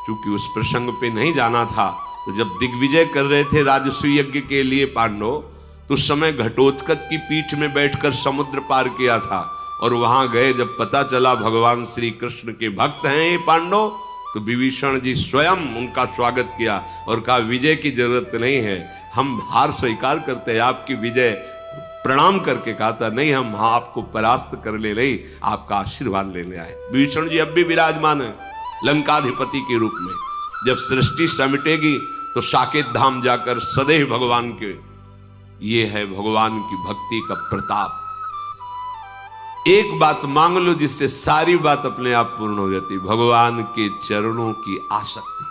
चूंकि उस प्रसंग पे नहीं जाना था, तो जब दिग्विजय कर रहे थे राजसूय यज्ञ के लिए पांडव, तो उस समय घटोत्कच की पीठ में बैठकर समुद्र पार किया था। और वहां गए, जब पता चला भगवान श्री कृष्ण के भक्त हैं ये पांडव, तो विभीषण जी स्वयं उनका स्वागत किया और कहा विजय की जरूरत नहीं है, हम हार स्वीकार करते हैं, आपकी विजय। प्रणाम करके कहा था नहीं, हम आपको परास्त कर ले नहीं, आपका आशीर्वाद लेने आए। विभीषण जी अब भी विराजमान है लंकाधिपति के रूप में। जब सृष्टि समिटेगी तो साकेत धाम जाकर सदैव भगवान के, ये है भगवान की भक्ति का प्रताप। एक बात मांग लो जिससे सारी बात अपने आप पूर्ण हो जाती, भगवान के चरणों की आसक्ति।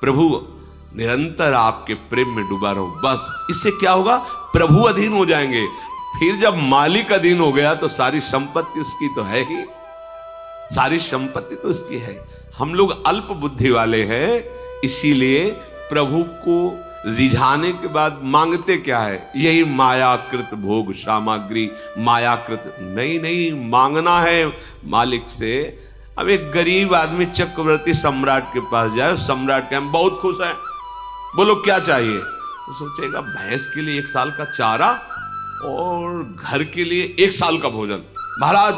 प्रभु निरंतर आपके प्रेम में डूबा रहो, बस इससे क्या होगा, प्रभु अधीन हो जाएंगे। फिर जब मालिक अधीन हो गया तो सारी संपत्ति उसकी तो है ही, सारी संपत्ति तो उसकी है। हम लोग अल्प बुद्धि वाले हैं, इसीलिए प्रभु को रिझाने के बाद मांगते क्या है, यही मायाकृत भोग सामग्री, मायाकृत नहीं मांगना है मालिक से। अब एक गरीब आदमी चक्रवर्ती सम्राट के पास जाए, सम्राट के हम बहुत खुश हैं, बोलो क्या चाहिए, तो सोचेगा भैंस के लिए 1 साल का चारा और घर के लिए 1 साल का भोजन। महाराज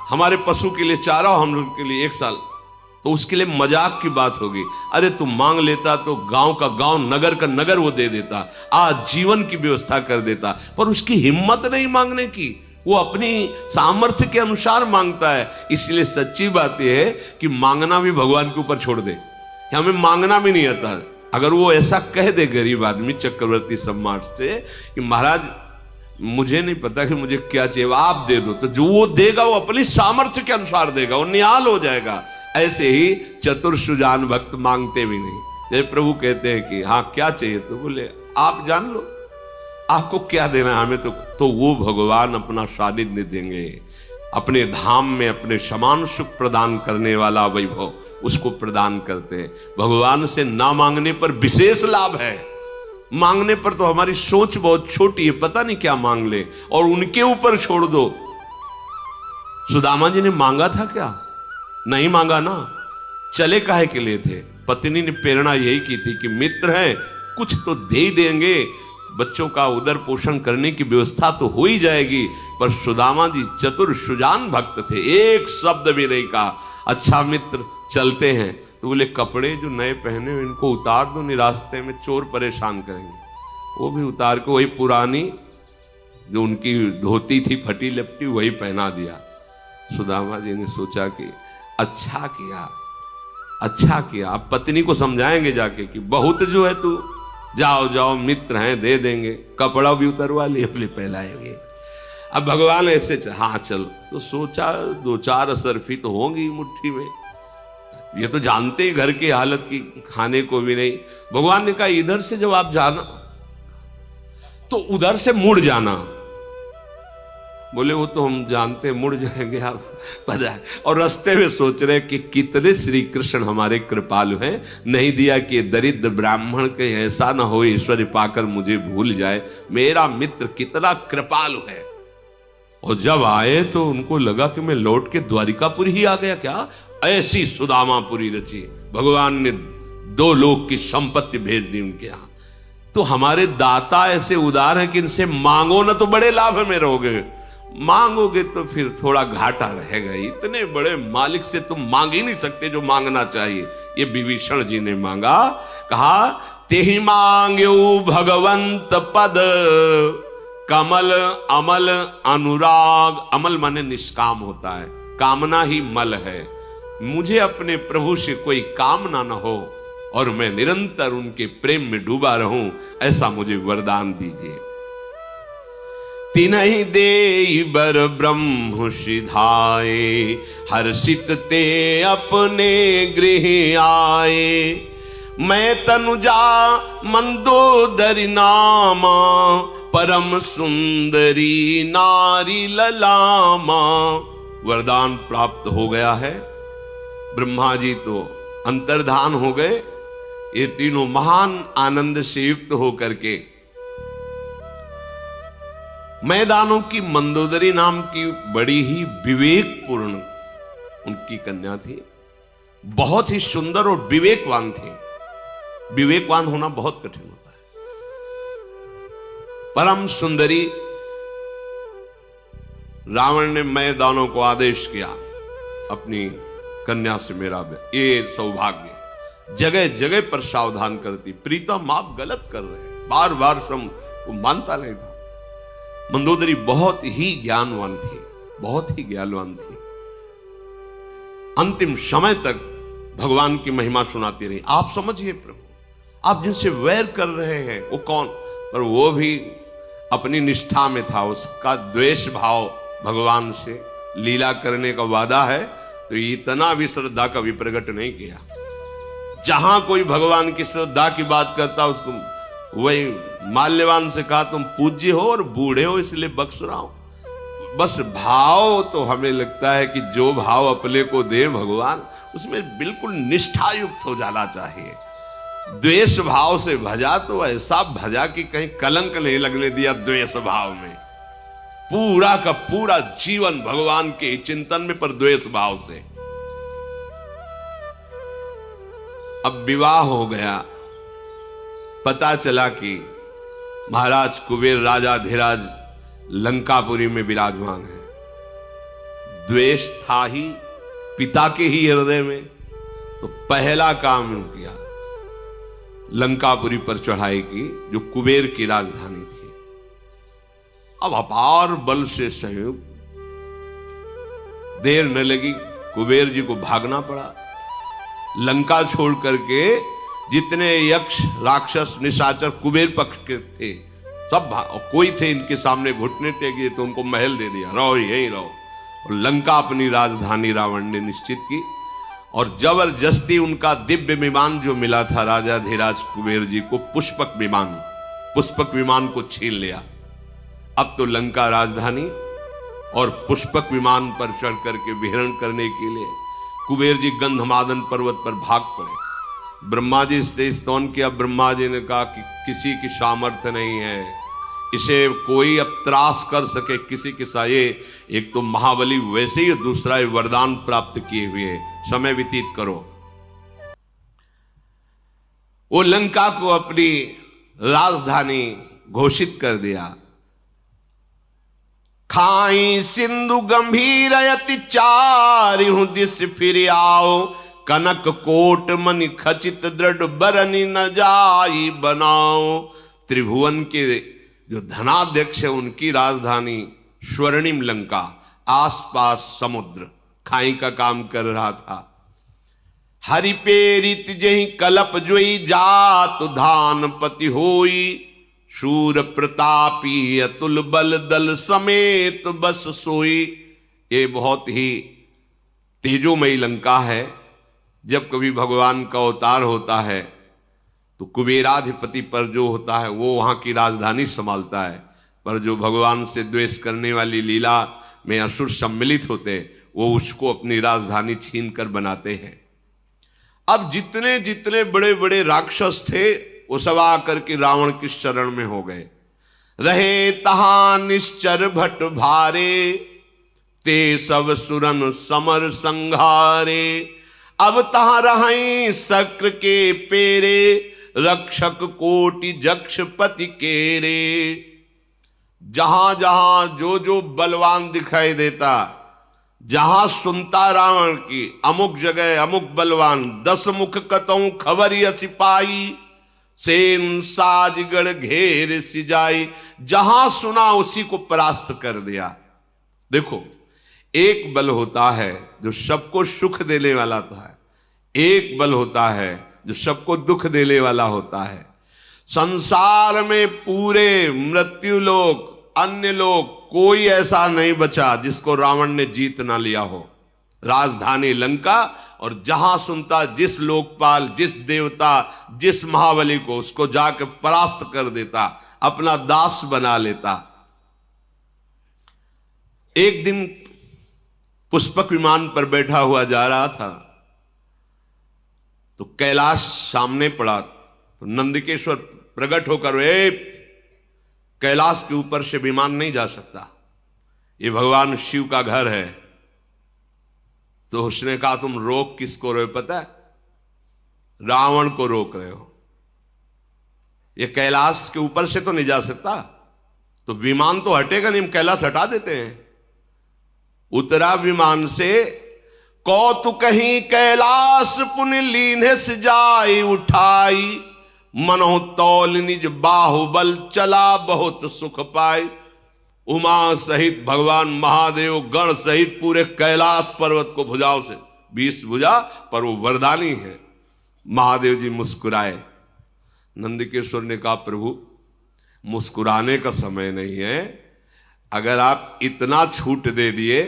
हमारे पशु के लिए चारा और हम लोग के लिए 1 साल, तो उसके लिए मजाक की बात होगी। अरे तू मांग लेता तो गांव का गांव, नगर का नगर वो दे देता, आज जीवन की व्यवस्था कर देता। पर उसकी हिम्मत नहीं मांगने की, वो अपनी सामर्थ्य के अनुसार मांगता है। इसलिए सच्ची बात यह है कि मांगना भी भगवान के ऊपर छोड़ दे, हमें मांगना भी नहीं आता। अगर वो ऐसा कह दे गरीब आदमी चक्रवर्ती सम्राट से कि महाराज मुझे नहीं पता कि मुझे क्या चाहिए, आप दे दो, तो जो वो देगा वो अपनी सामर्थ्य के अनुसार देगा, वो निहाल हो जाएगा। ऐसे ही चतुर सुजान भक्त मांगते भी नहीं। जैसे प्रभु कहते हैं कि हाँ क्या चाहिए, तो बोले आप जान लो आपको क्या देना है हमें, तो वो भगवान अपना सानिध्य देंगे, अपने धाम में अपने समान सुख प्रदान करने वाला वैभव उसको प्रदान करते हैं। भगवान से ना मांगने पर विशेष लाभ है, मांगने पर तो हमारी सोच बहुत छोटी है, पता नहीं क्या मांग ले, और उनके ऊपर छोड़ दो। सुदामा जी ने मांगा था क्या, नहीं मांगा ना, चले काहे के लिए थे। पत्नी ने प्रेरणा यही की थी कि मित्र हैं कुछ तो दे ही देंगे, बच्चों का उदर पोषण करने की व्यवस्था तो हो ही जाएगी। पर सुदामा जी चतुर सुजान भक्त थे, एक शब्द भी नहीं कहा। अच्छा मित्र चलते हैं, तो बोले कपड़े जो नए पहने हुए इनको उतार दो, नहीं रास्ते में चोर परेशान करेंगे। वो भी उतार के वही पुरानी जो उनकी धोती थी फटी लपटी वही पहना दिया। सुदामा जी ने सोचा कि अच्छा किया, अच्छा किया। अब पत्नी को समझाएंगे जाके कि बहुत जो है तू, जाओ जाओ मित्र हैं दे देंगे, कपड़ा भी उतरवा लिए अपने पहलाएंगे। अब भगवान ऐसे हाँ चलो, तो सोचा 2-4 असरफी तो होंगी मुट्ठी में, ये तो जानते ही घर की हालत की, खाने को भी नहीं। भगवान ने कहा इधर से जब आप जाना तो उधर से मुड़ जाना। बोले वो तो हम जानते मुड़ जाएंगे आप पता है। और रास्ते में सोच रहे कि कितने श्री कृष्ण हमारे कृपालु हैं, नहीं दिया कि दरिद्र ब्राह्मण के ऐसा ना हो ईश्वर पाकर मुझे भूल जाए, मेरा मित्र कितना कृपालु है। और जब आए तो उनको लगा कि मैं लौट के द्वारिकापुरी ही आ गया क्या। ऐसी सुदामापुरी रची, भगवान ने 2 लोक की संपत्ति भेज दी उनके यहां। तो हमारे दाता ऐसे उदार हैं कि इनसे मांगो ना तो बड़े लाभ में रहोगे, मांगोगे तो फिर थोड़ा घाटा रहेगा। इतने बड़े मालिक से तुम मांग ही नहीं सकते जो मांगना चाहिए। ये विभीषण जी ने मांगा, कहा तेहि मांग्यो भगवंत पद, कमल अमल अनुराग। अमल माने निष्काम होता है, कामना ही मल है। मुझे अपने प्रभु से कोई कामना न हो और मैं निरंतर उनके प्रेम में डूबा रहूं, ऐसा मुझे वरदान दीजिए। तिन्हि देई बर ब्रह्म सिधाए, हर्षित ते अपने गृह आए। मैं तनुजा मंदोदरी नामा, परम सुंदरी नारी ललामा। वरदान प्राप्त हो गया है। ब्रह्मा जी तो अंतर्धान हो गए। ये तीनों महान आनंद से युक्त होकर के मैदानों की मंदोदरी नाम की बड़ी ही विवेकपूर्ण उनकी कन्या थी, बहुत ही सुंदर और विवेकवान थी। विवेकवान होना बहुत कठिन होता है। परम सुंदरी। रावण ने मैदानों को आदेश किया अपनी कन्या से मेरा ये सौभाग्य। जगह जगह पर सावधान करती, प्रीतम आप गलत कर रहे हैं, बार बार वो मानता नहीं था। मंदोदरी बहुत ही ज्ञानवान थी, बहुत ही ज्ञानवान थी। अंतिम समय तक भगवान की महिमा सुनाती रही। आप समझिए प्रभु, आप जिनसे वैर कर रहे हैं वो कौन, पर वो भी अपनी निष्ठा में था। उसका द्वेष भाव भगवान से, लीला करने का वादा है तो इतना भी श्रद्धा कभी प्रकट नहीं किया। जहां कोई भगवान की श्रद्धा की बात करता उसको वही माल्यवान से कहा तुम पूज्य हो और बूढ़े हो इसलिए बख्श रहा हूं। बस भाव तो हमें लगता है कि जो भाव अपने को दे भगवान, उसमें बिल्कुल निष्ठा युक्त हो जाना चाहिए। द्वेष भाव से भजा तो ऐसा भजा कि कहीं कलंक नहीं लगने दिया द्वेष भाव में। पूरा का पूरा जीवन भगवान के चिंतन में, पर द्वेष भाव से। अब विवाह हो गया, पता चला कि महाराज कुबेर राजाधिराज लंकापुरी में विराजमान है। द्वेष था ही पिता के ही हृदय में, तो पहला काम किया लंकापुरी पर चढ़ाई की, जो कुबेर की राजधानी थी। अब अपार बल से सहयोग, देर न लगी, कुबेर जी को भागना पड़ा। लंका छोड़ करके जितने यक्ष राक्षस निशाचर कुबेर पक्ष के थे सब कोई थे इनके सामने घुटने टेके तो उनको महल दे दिया, रहो यहीं रहो। और लंका अपनी राजधानी रावण ने निश्चित की। और जबरदस्ती उनका दिव्य विमान जो मिला था राजाधिराज कुबेर जी को, पुष्पक विमान को छीन लिया। अब तो लंका राजधानी और पुष्पक विमान पर चढ़ करके विहरण करने के लिए कुबेर जी गंधमादन पर्वत पर भाग पड़े। ब्रह्मा जी से स्तवन किया। ब्रह्मा जी ने कहा कि किसी की सामर्थ्य नहीं है इसे कोई अब त्रास कर सके, किसी के साये। एक तो महाबली वैसे ही, दूसरा वरदान प्राप्त किए हुए, समय व्यतीत करो। वो लंका को अपनी राजधानी घोषित कर दिया। खाई सिंधु गंभीर अति चारिहु दिस फिर आओ, कनक कोट मनि खचित दृढ़ बरनी न जाई बनाओ। त्रिभुवन के जो धनाध्यक्ष है उनकी राजधानी स्वर्णिम लंका, आसपास समुद्र, खाई का काम कर रहा था। हरि पेरित जहि कलप जोई, जात धान पति होई, शूर प्रतापी अतुल बल दल समेत बस सोई। ये बहुत ही तेजोमयी लंका है। जब कभी भगवान का अवतार होता है तो कुबेराधिपति पर जो होता है वो वहां की राजधानी संभालता है, पर जो भगवान से द्वेष करने वाली लीला में असुर सम्मिलित होते वो उसको अपनी राजधानी छीन कर बनाते हैं। अब जितने जितने बड़े बड़े राक्षस थे वो सब आकर के रावण की शरण में हो गए। रहे तहां निश्चर भट भारे, ते सब सुरन समर संघारे। अब तहां रहीं शक्र के पेरे, रक्षक कोटि जक्ष पति केरे। जहां जहां जो जो बलवान दिखाई देता, जहां सुनता रावण की अमुक जगह अमुक बलवान, 10 मुख कतऊ खबर सिपाही, सेन साजगढ़ घेर सिजाई। जहां सुना उसी को परास्त कर दिया। देखो, एक बल होता है जो सबको सुख देने वाला था, एक बल होता है जो सबको दुख देने वाला होता है। संसार में पूरे मृत्यु लोक, अन्य लोक, कोई ऐसा नहीं बचा जिसको रावण ने जीत ना लिया हो। राजधानी लंका, और जहां सुनता जिस लोकपाल, जिस देवता, जिस महाबली को, उसको जाकर परास्त कर देता, अपना दास बना लेता। एक दिन पुष्पक विमान पर बैठा हुआ जा रहा था तो कैलाश सामने पड़ा। तो नंदिकेश्वर प्रकट होकर, कैलाश के ऊपर से विमान नहीं जा सकता, ये भगवान शिव का घर है। तो उसने कहा, तुम रोक किसको रहे हो पता है? रावण को रोक रहे हो। ये कैलाश के ऊपर से तो नहीं जा सकता, तो विमान तो हटेगा नहीं, हम कैलाश हटा देते हैं। उतरा विमान से, कौतुक कहीं कैलाश पुन लीन्हे सजाई उठाई, मनो तौल निज बाहुबल चला बहुत सुख पाई। उमा सहित भगवान महादेव गण सहित पूरे कैलाश पर्वत को भुजाओं से, 20 भुजा पर वो वरदानी है। महादेव जी मुस्कुराए। नंदिकेश्वर ने कहा, प्रभु मुस्कुराने का समय नहीं है, अगर आप इतना छूट दे दिए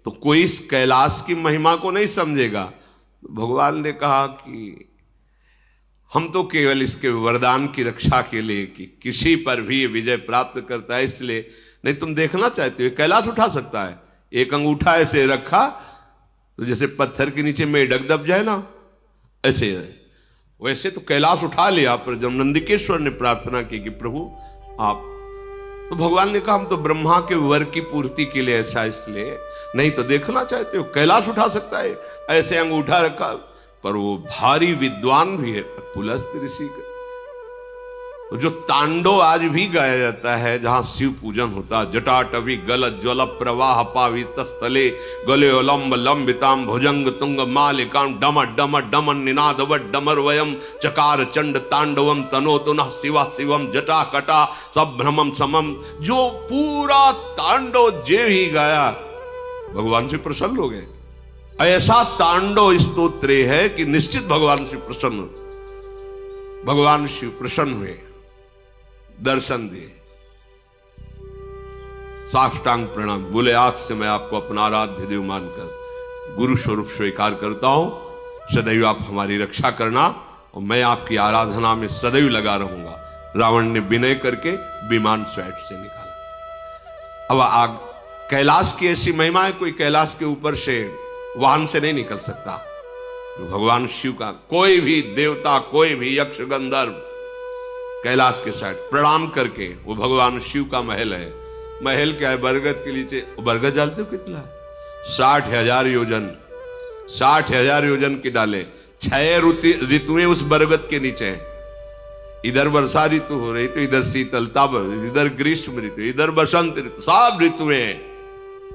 तो कोई इस कैलाश की महिमा को नहीं समझेगा। भगवान ने कहा कि हम तो केवल इसके वरदान की रक्षा के लिए कि किसी पर भी विजय प्राप्त करता है, इसलिए। नहीं, तुम देखना चाहते हो कैलाश उठा सकता है? एक अंगूठा ऐसे रखा तो जैसे पत्थर के नीचे मेढक दब जाए ना, ऐसे है। वैसे तो कैलाश उठा लिया, पर जब नंदिकेश्वर ने प्रार्थना की कि प्रभु आप, तो भगवान ने कहा, हम तो ब्रह्मा के वर की पूर्ति के लिए ऐसा, इसलिए। नहीं तो देखना चाहते हो कैलाश उठा सकता है? ऐसे अंगूठा रखा, पर वो भारी विद्वान भी है, पुलस्त्य ऋषि का। तो जो तांडव आज भी गाया जाता है, जहां शिव पूजन होता है, जटाटवी गल ज्वल प्रवाह पावित स्थले, गले लंब लंबिताम भुजंग तुंग मालिकाम, डम डम डमन निनादव डमर वयम, चकार चंड तांडवम तनोतुनः शिवा शिवम जटा कटा सब भ्रमम समम। जो पूरा तांडव जे ही गाया, भगवान से प्रसन्न हो गए। ऐसा तांडव स्तोत्र है कि निश्चित भगवान से प्रसन्न, भगवान शिव प्रसन्न हुए, दर्शन दिए, साष्टांग प्रणाम बोले, आज से मैं आपको अपना आराध्य देव मानकर गुरु स्वरूप स्वीकार करता हूं। सदैव आप हमारी रक्षा करना और मैं आपकी आराधना में सदैव लगा रहूंगा। रावण ने विनय करके विमान स्वैट से निकाला। अब आग कैलाश की ऐसी महिमा है, कोई कैलाश के ऊपर से वाहन से नहीं निकल सकता। जो भगवान शिव का कोई भी देवता, कोई भी यक्ष गंधर्व कैलाश के साइड प्रणाम करके, वो भगवान शिव का महल है। महल क्या है? बरगद के नीचे, बरगद जानते हो कितना है? 60,000 योजन, 60,000 योजन की डाले, 6 ऋतुएं उस बरगद के नीचे हैं। इधर वर्षा ऋतु हो रही तो इधर शीतलता, इधर ग्रीष्म ऋतु, इधर बसंत ऋतु, सब ऋतुएं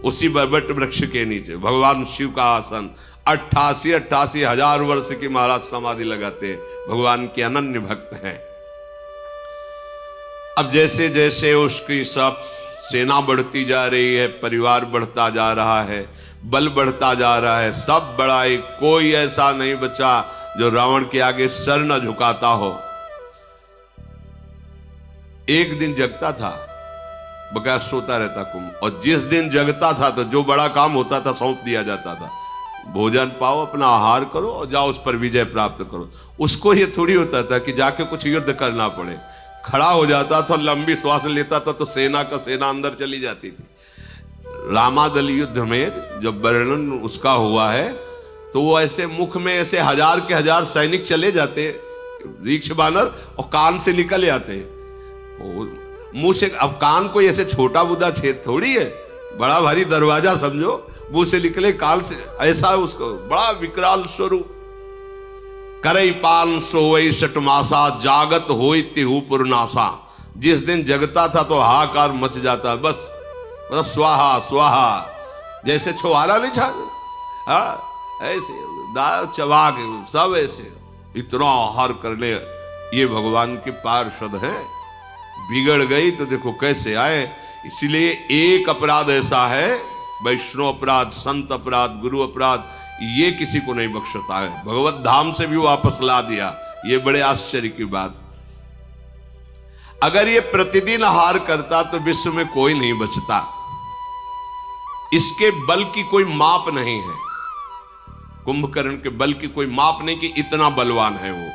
उसी बरबट वृक्ष के नीचे। भगवान शिव का आसन, 88 हजार वर्ष की महाराज समाधि लगाते हैं। भगवान के अनन्य भक्त हैं। अब जैसे जैसे उसकी सब सेना बढ़ती जा रही है, परिवार बढ़ता जा रहा है, बल बढ़ता जा रहा है, सब बड़ाई, कोई ऐसा नहीं बचा जो रावण के आगे सर न झुकाता हो। एक दिन जगता था, बकाया सोता रहता कुंभ, और जिस दिन जगता था तो जो बड़ा काम होता था सौंप दिया जाता था, भोजन पाओ, अपना आहार करो और जाओ उस पर विजय प्राप्त करो। उसको ये थोड़ी होता था कि जाके कुछ युद्ध करना पड़े। खड़ा हो जाता था, लंबी श्वास लेता था तो सेना का सेना अंदर चली जाती थी। रामादल युद्ध में जब वर्णन उसका हुआ है तो वो ऐसे मुख में ऐसे हजार के हजार सैनिक चले जाते, रीक्ष बानर, और कान से निकल जाते मुंह से। अब कान कोई ऐसे छोटा बुदा छेद थोड़ी है, बड़ा भारी दरवाजा समझो, मुंह से निकले कान से, ऐसा उसको बड़ा विकराल स्वरूप। करई पान सोवई सटमासा, जागत होई तिहु पुरनासा। जिस दिन जगता था तो हाहाकार मच जाता, बस मतलब स्वाहा स्वाहा, जैसे छुआला नहीं छा, हाँ ऐसे दाल चबा के सब ऐसे इतना आहार करने। ये भगवान के पार्षद हैं, बिगड़ गई तो देखो कैसे आए। इसीलिए एक अपराध ऐसा है, वैष्णव अपराध, संत अपराध, गुरु अपराध, ये किसी को नहीं बख्शता है। भगवत धाम से भी वापस ला दिया, ये बड़े आश्चर्य की बात। अगर ये प्रतिदिन आहार करता तो विश्व में कोई नहीं बचता। इसके बल की कोई माप नहीं है, कुंभकर्ण के बल की कोई माप नहीं कि इतना बलवान है वो।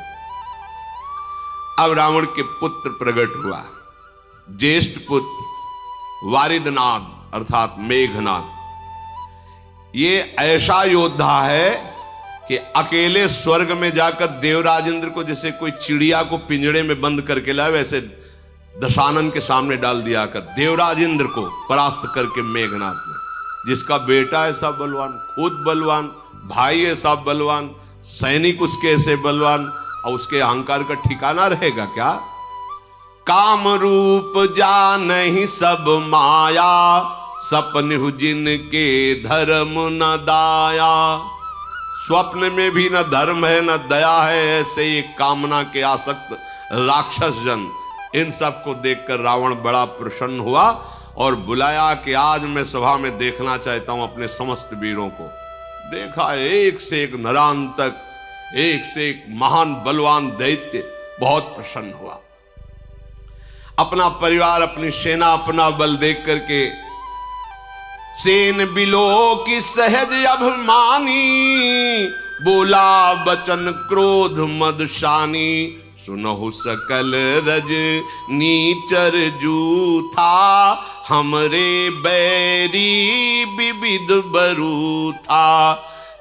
अब रावण के पुत्र प्रकट हुआ, ज्येष्ठ पुत्र वारिदनाद अर्थात मेघनाद। ये ऐसा योद्धा है कि अकेले स्वर्ग में जाकर देवराज इंद्र को जैसे कोई चिड़िया को पिंजड़े में बंद करके लाए, वैसे दशानन के सामने डाल दिया कर देवराज इंद्र को परास्त करके मेघनाद में। जिसका बेटा ऐसा बलवान, खुद बलवान, भाई ऐसा बलवान, सैनिक उसके ऐसे बलवान, और उसके अहंकार का ठिकाना रहेगा क्या? काम रूप जानहि सब माया, सपन जिनके धर्म न दाया। स्वप्न में भी न धर्म है न दया है, ऐसे ये कामना के आसक्त राक्षस जन। इन सब को देखकर रावण बड़ा प्रसन्न हुआ और बुलाया कि आज मैं सभा में देखना चाहता हूं अपने समस्त वीरों को। देखा एक से एक नरांतक, एक से एक महान बलवान दैत्य, बहुत प्रसन्न हुआ। अपना परिवार, अपनी सेना, अपना बल देख करके सेन बिलो की सहज अभिमानी, बोला बचन क्रोध मदशानी। सुनहु सकल रज नीचर जूथा, हमरे बैरी विविध बरू था।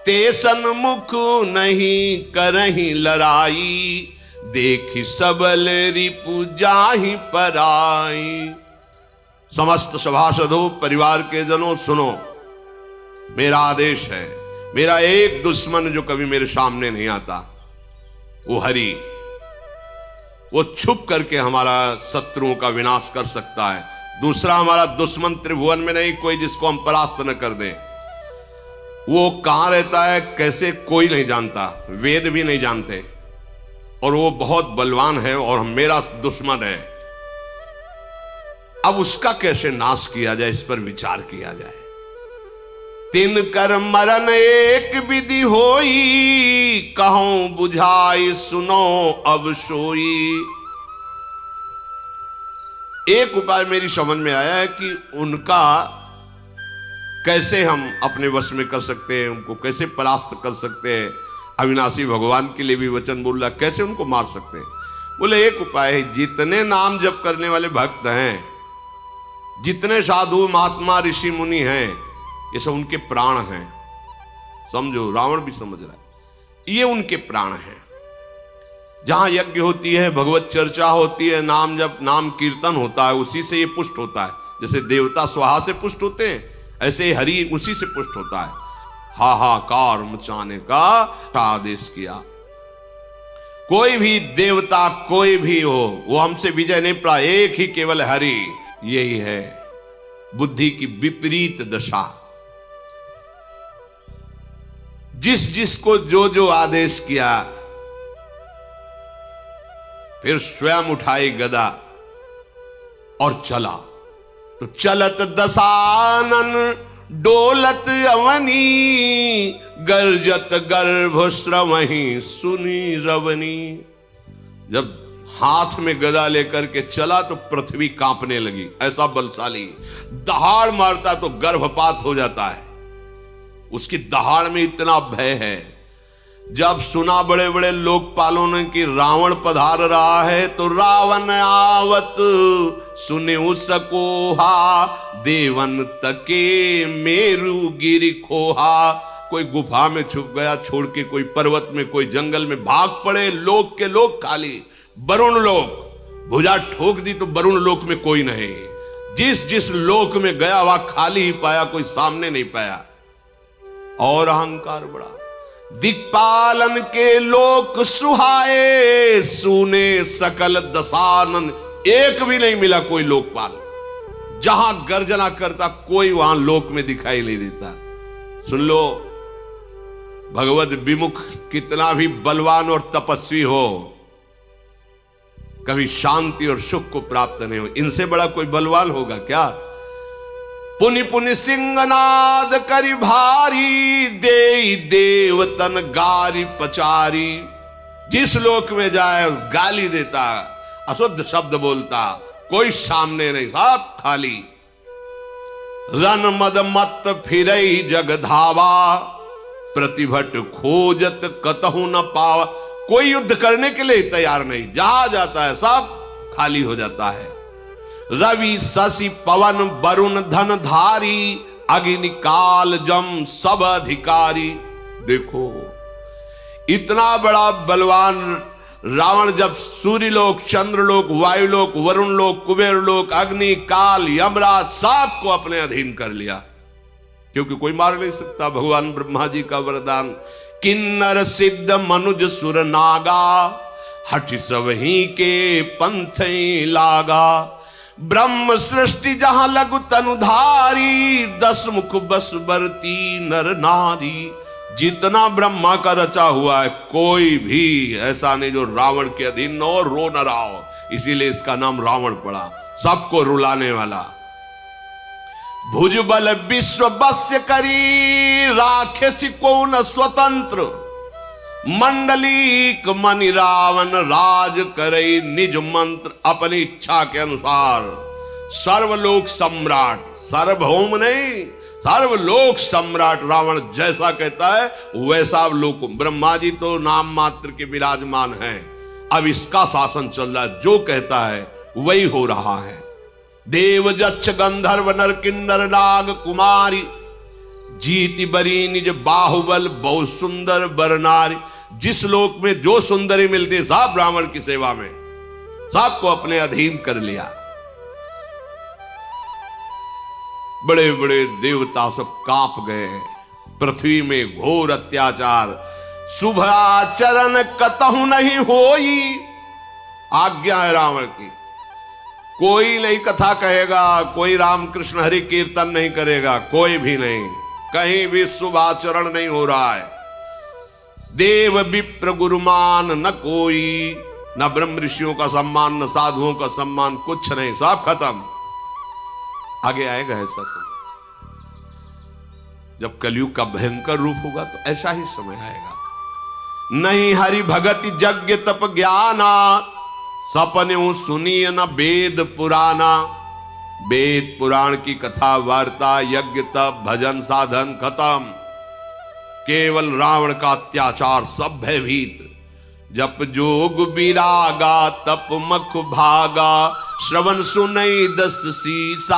ते सन्मुख नहीं करही लड़ाई, देखी सबल रिपु जाहि पराई। समस्त सभासदों, परिवार के जनों, सुनो, मेरा आदेश है। मेरा एक दुश्मन जो कभी मेरे सामने नहीं आता, वो हरि। वो छुप करके हमारा शत्रुओं का विनाश कर सकता है। दूसरा हमारा दुश्मन त्रिभुवन में नहीं कोई जिसको हम परास्त न कर दें। वो कहां रहता है, कैसे, कोई नहीं जानता, वेद भी नहीं जानते, और वो बहुत बलवान है और मेरा दुश्मन है। अब उसका कैसे नाश किया जाए, इस पर विचार किया जाए। तिन कर मरण एक विधि होई, कहूं बुझाई सुनो अब सोई। एक उपाय मेरी समझ में आया है कि उनका कैसे हम अपने वश में कर सकते हैं, उनको कैसे परास्त कर सकते हैं। अविनाशी भगवान के लिए भी वचन बोल रहा, कैसे उनको मार सकते हैं। बोले एक उपाय है, जितने नाम जप करने वाले भक्त हैं, जितने साधु महात्मा ऋषि मुनि हैं, ये सब उनके प्राण हैं। समझो, रावण भी समझ रहा है, ये उनके प्राण हैं। जहां यज्ञ होती है, भगवत चर्चा होती है, नाम जप, नाम कीर्तन होता है, उसी से ये पुष्ट होता है। जैसे देवता स्वाहा से पुष्ट होते हैं, ऐसे हरि उसी से पुष्ट होता है। हाहाकार मचाने का आदेश किया। कोई भी देवता, कोई भी हो, वो हमसे विजय नहीं पा, एक ही केवल हरि। यही है बुद्धि की विपरीत दशा। जिस जिसको जो जो आदेश किया, फिर स्वयं उठाई गदा, और चला। तो चलत दसानन डोलत अवनी, गर्जत गर्भ श्रवही सुनी रवनी। जब हाथ में गदा लेकर के चला तो पृथ्वी कांपने लगी, ऐसा बलशाली। दहाड़ मारता तो गर्भपात हो जाता है, उसकी दहाड़ में इतना भय है। जब सुना बड़े बड़े लोकपालों ने कि रावण पधार रहा है, तो रावण आवत सुने सकोहा, देवन तके मेरु गिरि खोहा। कोई गुफा में छुप गया छोड़ के, कोई पर्वत में, कोई जंगल में भाग पड़े। लोक के लोग खाली, वरुण लोक भुजा ठोक दी तो वरुण लोक में कोई नहीं। जिस जिस लोक में गया वह खाली ही पाया, कोई सामने नहीं पाया। और अहंकार बढ़ा। दिक्पालन के लोक सुहाए, सुने सकल दसानन। एक भी नहीं मिला कोई लोकपाल, जहां गर्जना करता कोई वहां लोक में दिखाई नहीं देता। सुन लो, भगवत विमुख कितना भी बलवान और तपस्वी हो, कभी शांति और सुख को प्राप्त नहीं हो। इनसे बड़ा कोई बलवान होगा क्या? पुनि पुनि सिंहनाद करि भारी, दे देवतन गारी पचारी। जिस लोक में जाए गाली देता, अशुद्ध शब्द बोलता, कोई सामने नहीं, सब खाली। रन मद मत फिरई जग धावा, प्रतिभट खोजत कतहु न पावा। कोई युद्ध करने के लिए तैयार नहीं, जहां जाता है सब खाली हो जाता है। रवि शशि पवन वरुण धन धारी, अग्नि काल जम सब अधिकारी। देखो इतना बड़ा बलवान रावण जब सूर्यलोक, चंद्रलोक, वायुलोक, वरुण लोक, कुबेर लोक, अग्नि काल यमराज सबको अपने अधीन कर लिया, क्योंकि कोई मार नहीं सकता। भगवान ब्रह्मा जी का वरदान, किन्नर सिद्ध मनुज सुर नागा, हठ सबही के पंथ लागा। ब्रह्म सृष्टि जहां लघु तनुधारी, 10 मुख बस बरती नर नारी। जितना ब्रह्मा का रचा हुआ है, कोई भी ऐसा नहीं जो रावण के अधीन न हो, रो न रहा हो। इसीलिए इसका नाम रावण पड़ा, सबको रुलाने वाला। भुजबल विश्व बस्य करी, राखे को न स्वतंत्र। मंडलीक मनि रावण राज करई, निज मंत्र अपनी इच्छा के अनुसार। सर्वलोक सम्राट, सार्वभौम नहीं, सर्वलोक सम्राट रावण जैसा कहता है वैसा लोक। ब्रह्मा जी तो नाम मात्र के विराजमान हैं, अब इसका शासन चल रहा है, जो कहता है वही हो रहा है। देव जच्छ गंधर्व नर किन्नर नाग कुमारी, जीति बरी निज बाहुबल बहु सुंदर बरनारी। जिस लोक में जो सुंदरी मिलती, सब ब्राह्मण की सेवा में, सबको अपने अधीन कर लिया। बड़े बड़े देवता सब कांप गए। पृथ्वी में घोर अत्याचार, शुभ आचरण कतहु नहीं होई। आज्ञा है रावण की, कोई नहीं कथा कहेगा, कोई रामकृष्ण हरि कीर्तन नहीं करेगा, कोई भी नहीं, कहीं भी शुभ आचरण नहीं हो रहा है। देव विप्र गुरुमान न कोई, न ब्रह्म ऋषियों का सम्मान, न साधुओं का सम्मान, कुछ नहीं, सब खत्म। आगे आएगा ऐसा समय, जब कलयुग का भयंकर रूप होगा तो ऐसा ही समय आएगा। नहीं हरि भगति यज्ञ तप ज्ञाना, सपने सुनिय न वेद पुराना। वेद पुराण की कथा वार्ता, यज्ञ तप भजन साधन खत्म। केवल रावण का अत्याचार, सब भयभीत। जप जोग विरागा तप मख भागा, श्रवण सुनई 10 सीसा।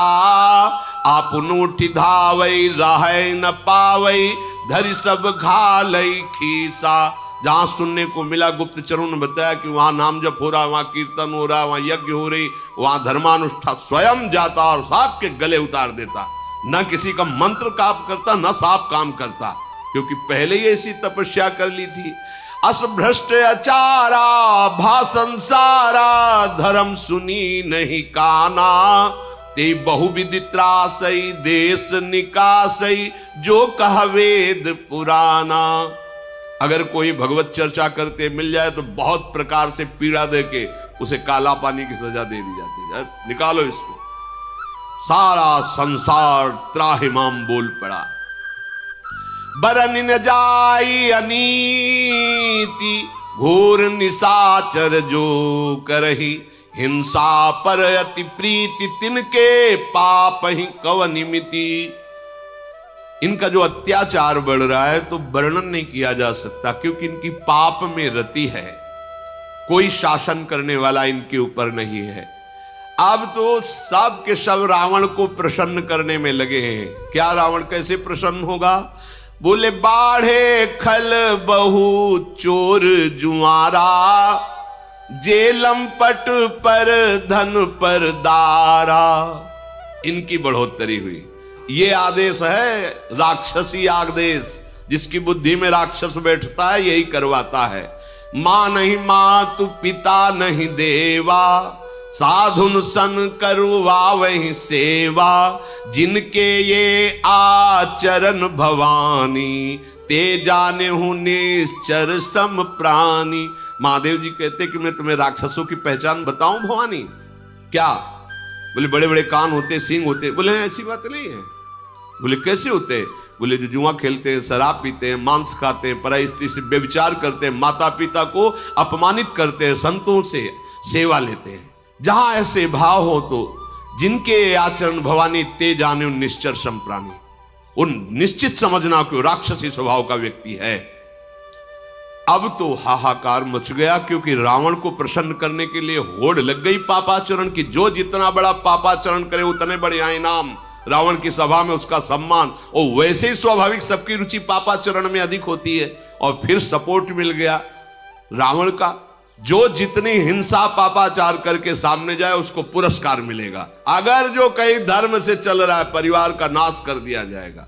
आपनो ठिधावई राहै न पावई, धरि सब घालई खीसा। जहां सुनने को मिला, गुप्तचरों ने बताया कि वहां नाम जप हो रहा, वहां कीर्तन हो रहा, वहां यज्ञ हो रही, वहां धर्मानुष्ठान, स्वयं जाता और सांप के गले उतार देता। न किसी का मंत्र काम करता, न सांप काम करता, क्योंकि पहले ही ऐसी तपस्या कर ली थी। असभ्रष्ट अचारा भाषण सारा, धर्म सुनी नहीं काना। ते बहुविदित्रासई देश निकासई, जो कह वेद पुराना। अगर कोई भगवत चर्चा करते मिल जाए तो बहुत प्रकार से पीड़ा देके उसे काला पानी की सजा दे दी जाती है। निकालो इसको। सारा संसार त्राहिमाम बोल पड़ा। बरन न जाई अनीति घोर निशाचर जो करही, हिंसा पर अति प्रीति तिनके पाप ही कवनिमिति। इनका जो अत्याचार बढ़ रहा है तो वर्णन नहीं किया जा सकता, क्योंकि इनकी पाप में रति है। कोई शासन करने वाला इनके ऊपर नहीं है। अब तो सब के सब रावण को प्रसन्न करने में लगे हैं। क्या रावण कैसे प्रसन्न होगा? बोले बाढ़े खल बहु चोर जुआरा, जेलम पट पर धन पर दारा। इनकी बढ़ोतरी हुई। ये आदेश है राक्षसी आदेश। जिसकी बुद्धि में राक्षस बैठता है यही करवाता है। मां नहीं मातु पिता नहीं देवा, साधुन सन करवा वही सेवा। जिनके ये आचरण भवानी, ते जाने हूं निश्चर सम प्राणी। महादेव जी कहते कि मैं तुम्हें राक्षसों की पहचान बताऊं भवानी? क्या? बोले बड़े बड़े कान होते, सींग होते। बोले ऐसी बात नहीं है। बोले कैसे होते? बोले जो जुआ खेलते हैं, शराब पीते हैं, मांस खाते हैं, पराई स्त्री से व्यभिचार करते हैं, माता पिता को अपमानित करते हैं, संतों से सेवा लेते हैं। जहां ऐसे भाव हो तो जिनके आचरण भवानी, ते जाने निश्चर संप्राणी। उन निश्चित समझना कि राक्षसी स्वभाव का व्यक्ति है। अब तो हाहाकार मच गया, क्योंकि रावण को प्रसन्न करने के लिए होड़ लग गई पापाचरण की। जो जितना बड़ा पापाचरण करे उतने बड़े इनाम। रावण की सभा में उसका सम्मान। और वैसे ही स्वाभाविक सबकी रुचि पापाचरण में अधिक होती है। और फिर सपोर्ट मिल गया रावण का। जो जितनी हिंसा पापाचार करके सामने जाए उसको पुरस्कार मिलेगा। अगर जो कहीं धर्म से चल रहा है, परिवार का नाश कर दिया जाएगा।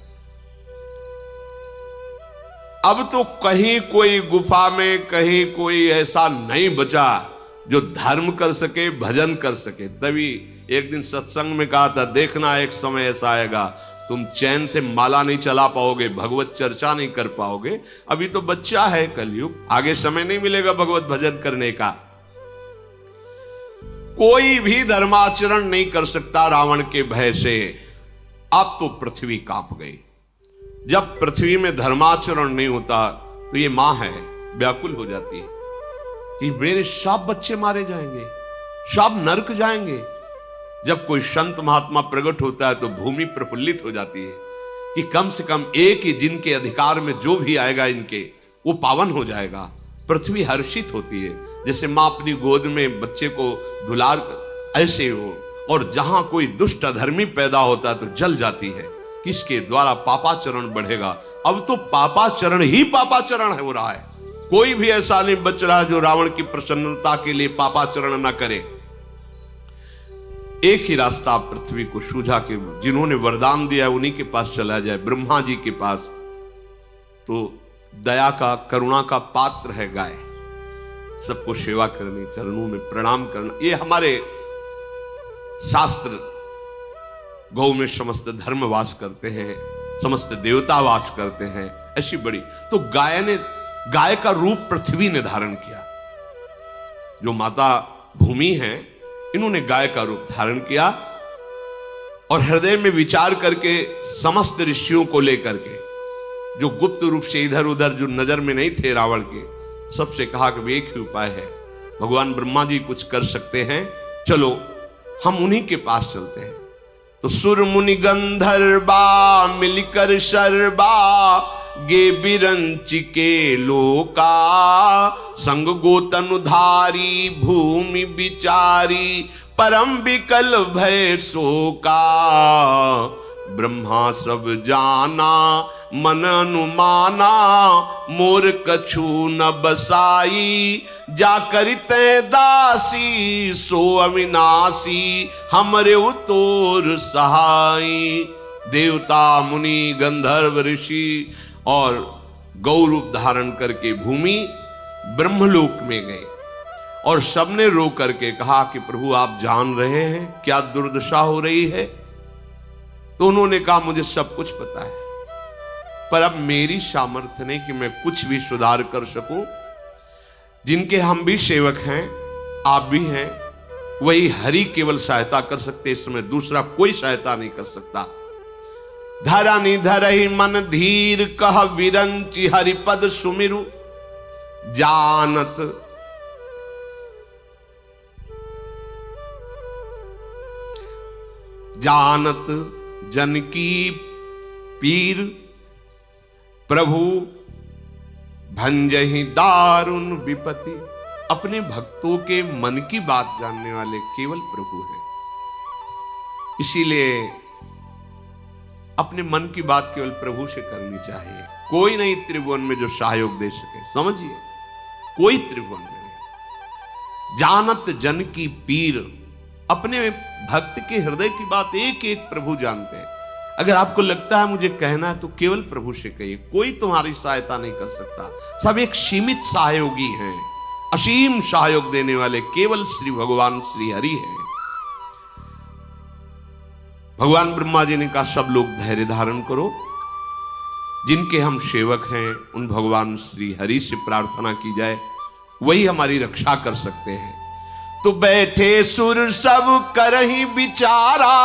अब तो कहीं कोई गुफा में, कहीं कोई ऐसा नहीं बचा जो धर्म कर सके, भजन कर सके। तभी एक दिन सत्संग में कहा था, देखना एक समय ऐसा आएगा तुम चैन से माला नहीं चला पाओगे, भगवत चर्चा नहीं कर पाओगे। अभी तो बच्चा है कलयुग, आगे समय नहीं मिलेगा भगवत भजन करने का। कोई भी धर्माचरण नहीं कर सकता रावण के भय से। अब तो पृथ्वी कांप गई। जब पृथ्वी में धर्माचरण नहीं होता तो ये मां है व्याकुल हो जाती है कि मेरे सब बच्चे मारे जाएंगे, सब नरक जाएंगे। जब कोई संत महात्मा प्रकट होता है तो भूमि प्रफुल्लित हो जाती है कि कम से कम एक ही जिनके अधिकार में जो भी आएगा इनके, वो पावन हो जाएगा। पृथ्वी हर्षित होती है, जैसे मां अपनी गोद में बच्चे को दुलार ऐसे हो। और जहां कोई दुष्ट अधर्मी पैदा होता है तो जल जाती है। किसके द्वारा? पापाचरण बढ़ेगा। अब तो पापाचरण ही पापाचरण हो रहा है। कोई भी ऐसा नहीं बच रहा जो रावण की प्रसन्नता के लिए पापाचरण न करे। एक ही रास्ता पृथ्वी को सूझा कि जिन्होंने वरदान दिया उन्हीं के पास चला जाए, ब्रह्मा जी के पास। तो दया का, करुणा का पात्र है गाय। सबको सेवा करनी, चरणों में प्रणाम करना, ये हमारे शास्त्र। गौ में समस्त धर्म वास करते हैं, समस्त देवता वास करते हैं। ऐसी बड़ी तो गाय का रूप पृथ्वी ने धारण किया। जो माता भूमि है, इन्होंने गाय का रूप धारण किया और हृदय में विचार करके समस्त ऋषियों को लेकर के, जो गुप्त रूप से इधर उधर जो नजर में नहीं थे रावण के, सबसे कहा कि एक ही उपाय है, भगवान ब्रह्मा जी कुछ कर सकते हैं, चलो हम उन्हीं के पास चलते हैं। तो सुर मुनि गंधर्वा मिलकर शर्बा गे बिरंच के लोका, संग गोतनुधारी भूमि विचारी परम विकल भय शोका। ब्रह्मा सब जाना मन अनुमाना, मोर कछु न बसाई, जा करिते दासी सो अविनाशी, हमरे उतोर सहाई। देवता मुनि गंधर्व ऋषि और गौ रूप धारण करके भूमि ब्रह्मलोक में गए और सबने रो करके कहा कि प्रभु आप जान रहे हैं क्या दुर्दशा हो रही है। तो उन्होंने कहा मुझे सब कुछ पता है, पर अब मेरी सामर्थ्य नहीं कि मैं कुछ भी सुधार कर सकूं। जिनके हम भी सेवक हैं, आप भी हैं, वही हरि केवल सहायता कर सकते, इस समय दूसरा कोई सहायता नहीं कर सकता। धरनी धरहि मन धीर कह विरंचि हरिपद सुमिरु जानत जानत जन की पीर प्रभु भंजहि दारुण विपत्ति। अपने भक्तों के मन की बात जानने वाले केवल प्रभु हैं। इसीलिए अपने मन की बात केवल प्रभु से करनी चाहिए। कोई नहीं त्रिभुवन में जो सहयोग दे सके, समझिए, कोई त्रिभुवन में नहीं। जानत जन की पीर, अपने भक्त के हृदय की बात एक एक प्रभु जानते हैं। अगर आपको लगता है मुझे कहना है तो केवल प्रभु से कहिए, कोई तुम्हारी सहायता नहीं कर सकता। सब एक सीमित सहयोगी हैं, असीम सहयोग देने वाले केवल श्री भगवान श्री हरि हैं। भगवान ब्रह्मा जी ने कहा सब लोग धैर्य धारण करो, जिनके हम सेवक हैं उन भगवान श्री हरि से प्रार्थना की जाए, वही हमारी रक्षा कर सकते हैं। तो बैठे सुर सब करहि विचारा,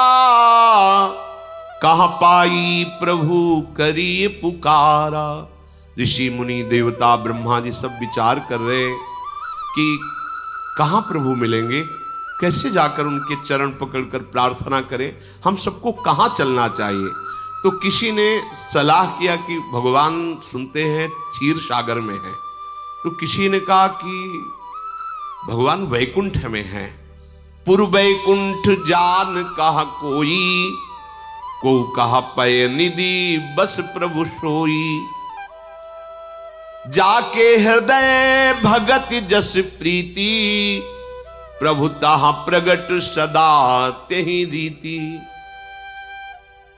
कहां पाई प्रभु करिए पुकारा। ऋषि मुनि देवता ब्रह्मा जी सब विचार कर रहे कि कहां प्रभु मिलेंगे, कैसे जाकर उनके चरण पकड़कर प्रार्थना करें, हम सबको कहां चलना चाहिए। तो किसी ने सलाह किया कि भगवान सुनते हैं क्षीर सागर में है, तो किसी ने कहा कि भगवान वैकुंठ में है। पुर वैकुंठ जान कहा कोई, को कहा पय निधि बस प्रभु सोई। जाके हृदय भगत जस प्रीति, प्रभु ताहा प्रगट सदा तेहि रीति।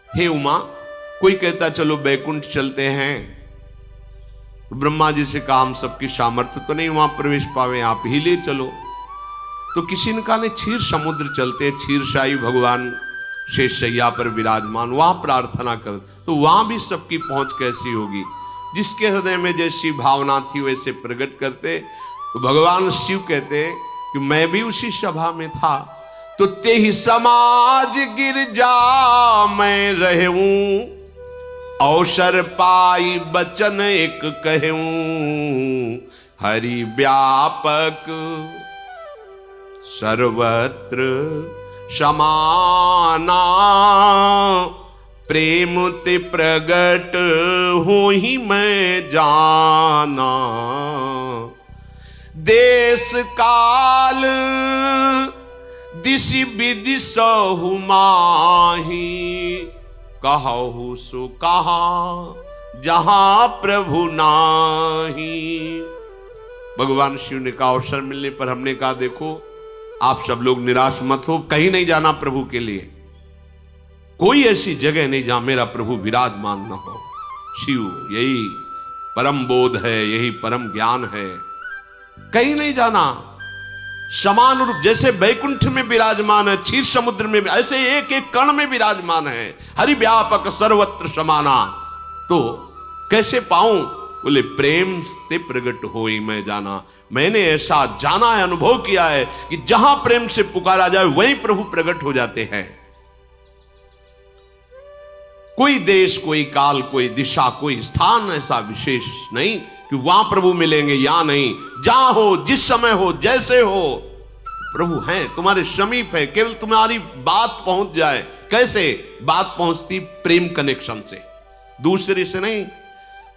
हे उमा, कोई कहता चलो बैकुंठ चलते हैं, तो ब्रह्मा जी से कहा हम सबकी सामर्थ्य तो नहीं वहां प्रवेश पावे, आप ही ले चलो। तो किसी ने कहा नहीं, क्षीर समुद्र चलते, क्षीरशाही भगवान शेषशैया पर विराजमान, वहां प्रार्थना कर। तो वहां भी सबकी पहुंच कैसी होगी, जिसके हृदय में जैसी भावना थी वैसे प्रकट करते। तो भगवान शिव कहते कि मैं भी उसी सभा में था, तो ते ही समाज गिरजा मैं रहूं, अवसर पाई बचन एक कहूं। हरि व्यापक सर्वत्र समाना, प्रेम ते प्रगट हो ही मैं जाना। देश काल दिशि विदिशहु माही, कहु सो कहा जहां प्रभु नाही। भगवान शिव ने कहा, अवसर मिलने पर हमने कहा देखो आप सब लोग निराश मत हो, कहीं नहीं जाना प्रभु के लिए, कोई ऐसी जगह नहीं जहां मेरा प्रभु विराजमान न हो। शिव यही परम बोध है, यही परम ज्ञान है, कहीं नहीं जाना। समान रूप जैसे बैकुंठ में विराजमान है, क्षीर समुद्र में, ऐसे एक एक कण में विराजमान है। हरि व्यापक सर्वत्र समाना। तो कैसे पाऊं, बोले प्रेम से प्रगट होई मैं जाना। मैंने ऐसा जाना है, अनुभव किया है कि जहां प्रेम से पुकारा जाए वहीं प्रभु प्रकट हो जाते हैं। कोई देश, कोई काल, कोई दिशा, कोई स्थान ऐसा विशेष नहीं कि वहां प्रभु मिलेंगे या नहीं। जहां हो, जिस समय हो, जैसे हो, प्रभु हैं, तुम्हारे समीप है, केवल तुम्हारी बात पहुंच जाए। कैसे बात पहुंचती? प्रेम कनेक्शन से, दूसरे से नहीं।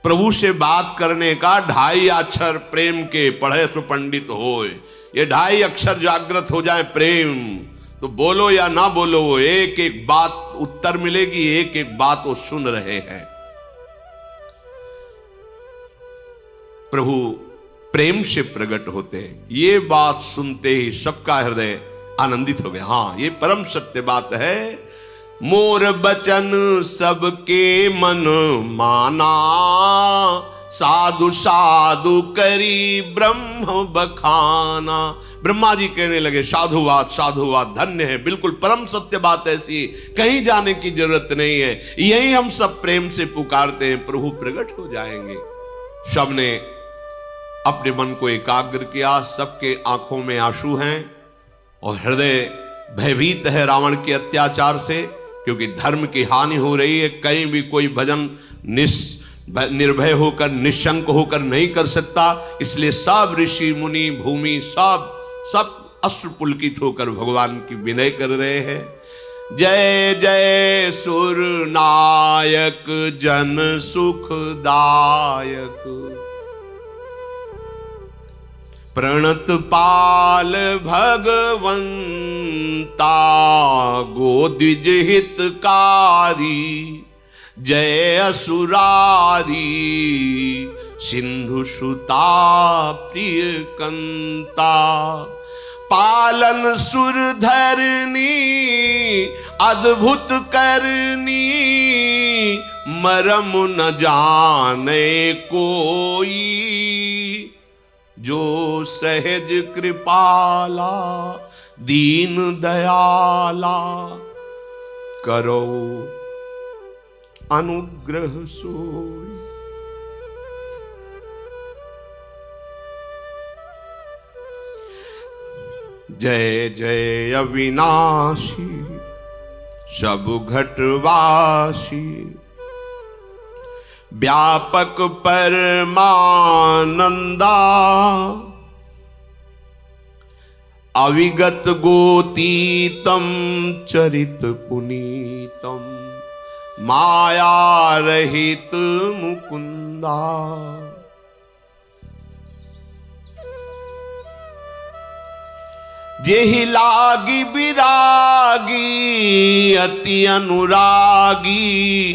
प्रभु से बात करने का 2.5 अक्षर प्रेम के पढ़े सो पंडित होए, ये 2.5 अक्षर जागृत हो जाए प्रेम, तो बोलो या ना बोलो वो एक एक बात उत्तर मिलेगी, एक एक बात वो सुन रहे हैं। प्रभु प्रेम से प्रकट होते हैं। ये बात सुनते ही सबका हृदय आनंदित हो गया। हाँ, ये परम सत्य बात है। मोर बचन सबके मन माना, साधु साधु करी ब्रह्म बखाना। ब्रह्मा जी कहने लगे साधुवाद साधुवाद, धन्य है, बिल्कुल परम सत्य बात ऐसी, कहीं जाने की जरूरत नहीं है, यही हम सब प्रेम से पुकारते हैं, प्रभु प्रकट हो जाएंगे। सबने अपने मन को एकाग्र किया, सबके आंखों में आंसू हैं। और हृदय भयभीत है रावण के अत्याचार से, क्योंकि धर्म की हानि हो रही है। कहीं भी कोई भजन निर्भय होकर, निशंक होकर नहीं कर सकता। इसलिए सब ऋषि मुनि भूमि सब अश्रु पुलकित होकर भगवान की विनय कर रहे हैं। जय जय सुर नायक जन सुखदायक, प्रणत पाल भगवंता गोदिज हितकारी। जय असुरारी सिंधु सुता प्रिय कंता, पालन सुर धरनी अद्भुत करनी। मरम न जाने कोई जो सहज कृपाला, दीन दयाला करो अनुग्रह सोई। जय जय अविनाशी सब घटवासी, व्यापक परमानंदा। अविगत गोतीतम चरित पुनीतम, माया रहित मुकुंदा। जेहि लागी विरागी अति अनुरागी,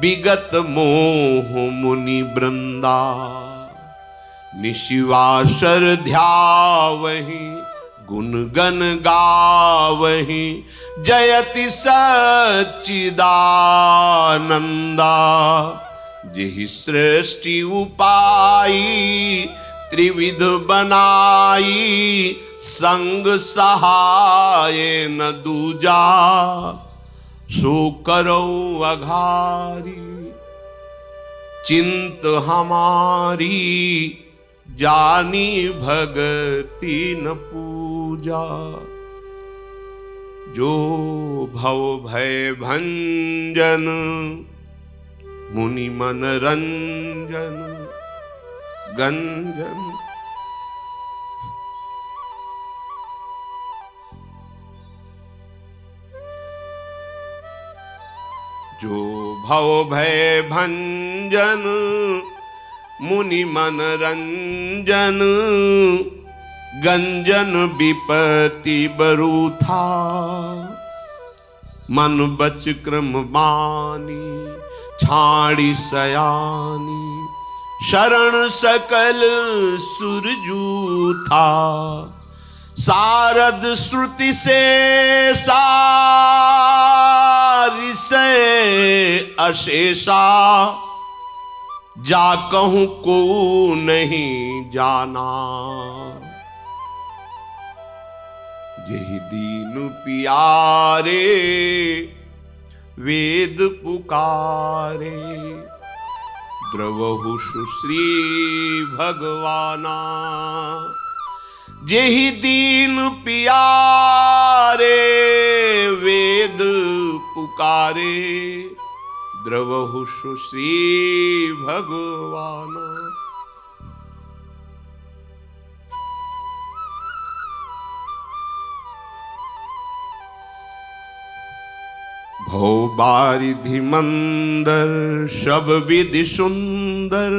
विगत मोह मुनि वृंदा। निशिवासर ध्यावहि गुण गण गावहि, जयति सच्चिदानंदा। जेहि सृष्टि उपाई त्रिविध बनाई, संग सहाय न दूजा। सो करो अघारी चिंत हमारी, जानी भगति न पूजा। जो भव भय भंजन मुनि मन रंजन गंजन। जो भव भय भंजन मुनि मन रंजन, गंजन विपत्ति बरूथा। मन बच क्रम बानी छाड़ी सयानी, शरण सकल सुरजूथा। सारद श्रुति से सारि से अशेषा, जा कहूं को नहीं जाना। जेहि दीन पियारे वेद पुकारे, द्रवहु सुश्री भगवाना। जेहि दीन पियारे वेद पुकारे, द्रवहु सुश्री भगवाना। भव बारिधि मंदर सब विधि सुंदर,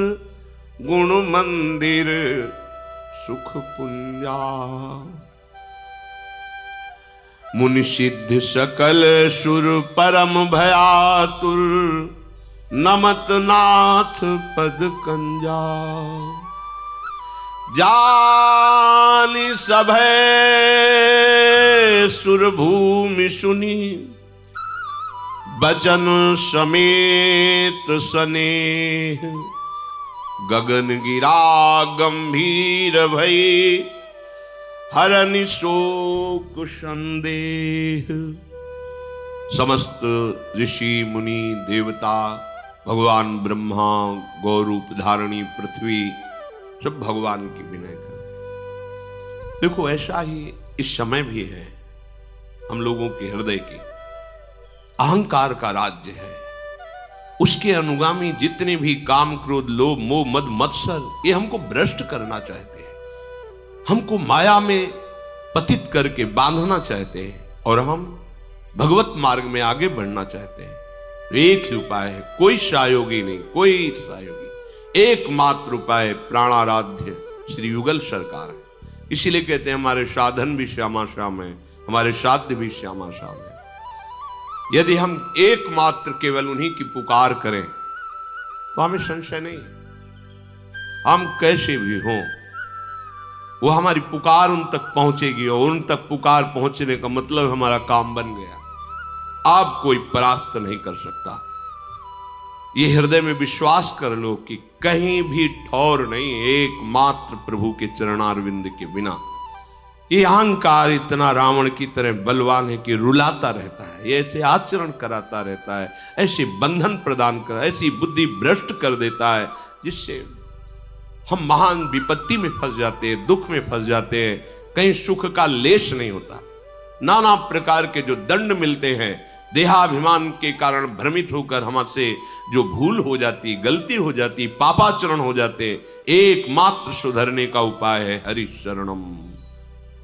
गुण मंदिर सुख पुंजा। मुनि सिद्ध सकल सुर परम भयातुर, नमत नाथ पद कंजा। जानि सभय सुर भूमि सुनी, बचन समेत स्नेह। गगन गिरा गंभीर भई, हरनि शोक संदेह। समस्त ऋषि मुनि देवता, भगवान ब्रह्मा, गौरूप धारणी पृथ्वी, सब भगवान की विनय कर। देखो ऐसा ही इस समय भी है हम लोगों के हृदय के। अहंकार का राज्य है, उसके अनुगामी जितने भी काम, क्रोध, लोभ, मोह, मद, मत्सर, ये हमको भ्रष्ट करना चाहते हैं, हमको माया में पतित करके बांधना चाहते हैं और हम भगवत मार्ग में आगे बढ़ना चाहते हैं। तो एक ही उपाय है, कोई सहयोगी नहीं, कोई सहयोगी, एकमात्र उपाय प्राणाराध्य श्री युगल सरकार है। इसीलिए कहते हैं हमारे साधन भी श्यामा श्याम है, हमारे साध्य भी श्यामा श्याम है। यदि हम एकमात्र केवल उन्हीं की पुकार करें तो हमें संशय नहीं, हम कैसे भी हों वो हमारी पुकार उन तक पहुंचेगी और उन तक पुकार पहुंचने का मतलब हमारा काम बन गया। आप कोई परास्त नहीं कर सकता। ये हृदय में विश्वास कर लो कि कहीं भी ठौर नहीं, एकमात्र प्रभु के चरणारविंद के बिना। ये अहंकार इतना रावण की तरह बलवान है कि रुलाता रहता है, ये ऐसे आचरण कराता रहता है, ऐसे बंधन प्रदान कर, ऐसी बुद्धि भ्रष्ट कर देता है जिससे हम महान विपत्ति में फंस जाते हैं, दुख में फंस जाते हैं, कहीं सुख का लेश नहीं होता। नाना प्रकार के जो दंड मिलते हैं, देहाभिमान के कारण भ्रमित होकर हमसे जो भूल हो जाती, गलती हो जाती, पापाचरण हो जाते, एकमात्र सुधरने का उपाय है हरि शरणम।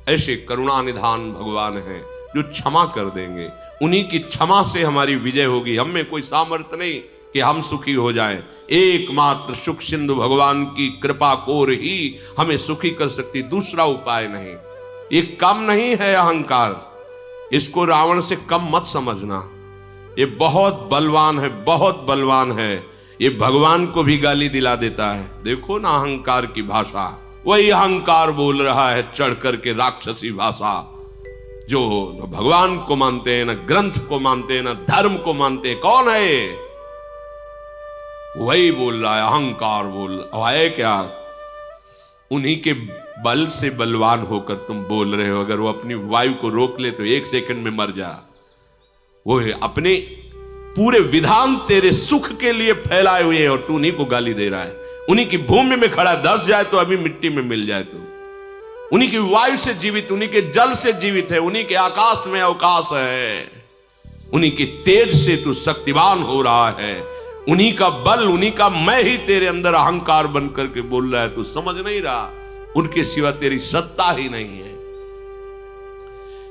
ऐसे करुणा निधान भगवान हैं जो क्षमा कर देंगे, उन्हीं की क्षमा से हमारी विजय होगी। हम में कोई सामर्थ्य नहीं कि हम सुखी हो जाएं, एकमात्र सुख सिंधु भगवान की कृपा कोर ही हमें सुखी कर सकती, दूसरा उपाय नहीं। ये कम नहीं है अहंकार, इसको रावण से कम मत समझना। ये बहुत बलवान है, बहुत बलवान है। ये भगवान को भी गाली दिला देता है। देखो ना अहंकार की भाषा, वही अहंकार बोल रहा है चढ़ करके राक्षसी भाषा, जो न भगवान को मानते हैं, न ग्रंथ को मानते हैं, न धर्म को मानते हैं। कौन है ये? वही बोल रहा है, अहंकार बोल है क्या? उन्हीं के बल से बलवान होकर तुम बोल रहे हो। अगर वो अपनी वायु को रोक ले तो 1 सेकंड में मर जा। वो अपने पूरे विधान तेरे सुख के लिए फैलाए हुए हैं और तू उन्हीं को गाली दे रहा है। उन्हीं की भूमि में खड़ा, धस जाए तो अभी मिट्टी में मिल जाए। तू उन्हीं की वायु से जीवित, उन्हीं के जल से जीवित है, उन्हीं के आकाश में अवकाश है, उन्हीं के तेज से तू शक्तिवान हो रहा है। उन्हीं का बल, उन्हीं का मैं ही तेरे अंदर अहंकार बन करके बोल रहा है। तू समझ नहीं रहा, उनके सिवा तेरी सत्ता ही नहीं है।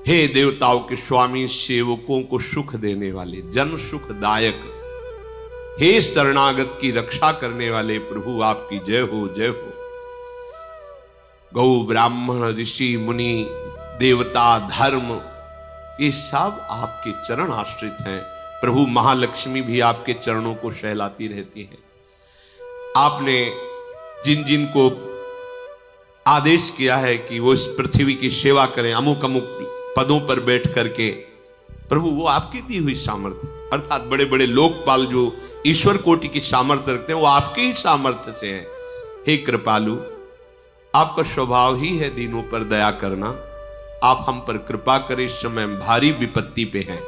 हे देवताओं के स्वामी, सेवकों को सुख देने वाले, जन सुखदायक, हे शरणागत की रक्षा करने वाले प्रभु, आपकी जय हो, जय हो। गौ ब्राह्मण ऋषि मुनि देवता धर्म, ये सब आपके चरण आश्रित हैं। प्रभु महालक्ष्मी भी आपके चरणों को सहलाती रहती है। आपने जिन जिन को आदेश किया है कि वो इस पृथ्वी की सेवा करें, अमुक अमुक पदों पर बैठ करके, प्रभु वो आपकी दी हुई सामर्थ्य, अर्थात बड़े बड़े लोकपाल जो ईश्वर कोटि की सामर्थ्य रखते हैं, वो आपके ही सामर्थ्य से है। हे कृपालु, आपका स्वभाव ही है दीनों पर दया करना। आप हम पर कृपा करें, इस समय भारी विपत्ति पे हैं।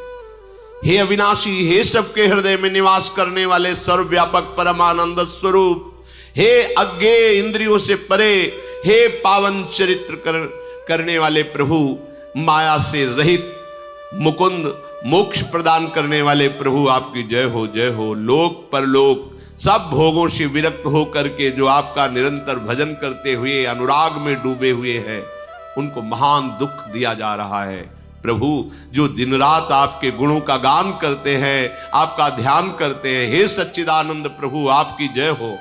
हे अविनाशी, हे सबके हृदय में निवास करने वाले सर्वव्यापक परमानंद स्वरूप, हे अज्ञेय इंद्रियों से परे, हे पावन चरित्र करने वाले प्रभु, माया से रहित मुकुंद, मोक्ष प्रदान करने वाले प्रभु, आपकी जय हो, जय हो। लोक परलोक सब भोगों से विरक्त हो करके जो आपका निरंतर भजन करते हुए अनुराग में डूबे हुए हैं, उनको महान दुख दिया जा रहा है। प्रभु जो दिन रात आपके गुणों का गान करते हैं, आपका ध्यान करते हैं, हे सच्चिदानंद प्रभु, आपकी जय हो।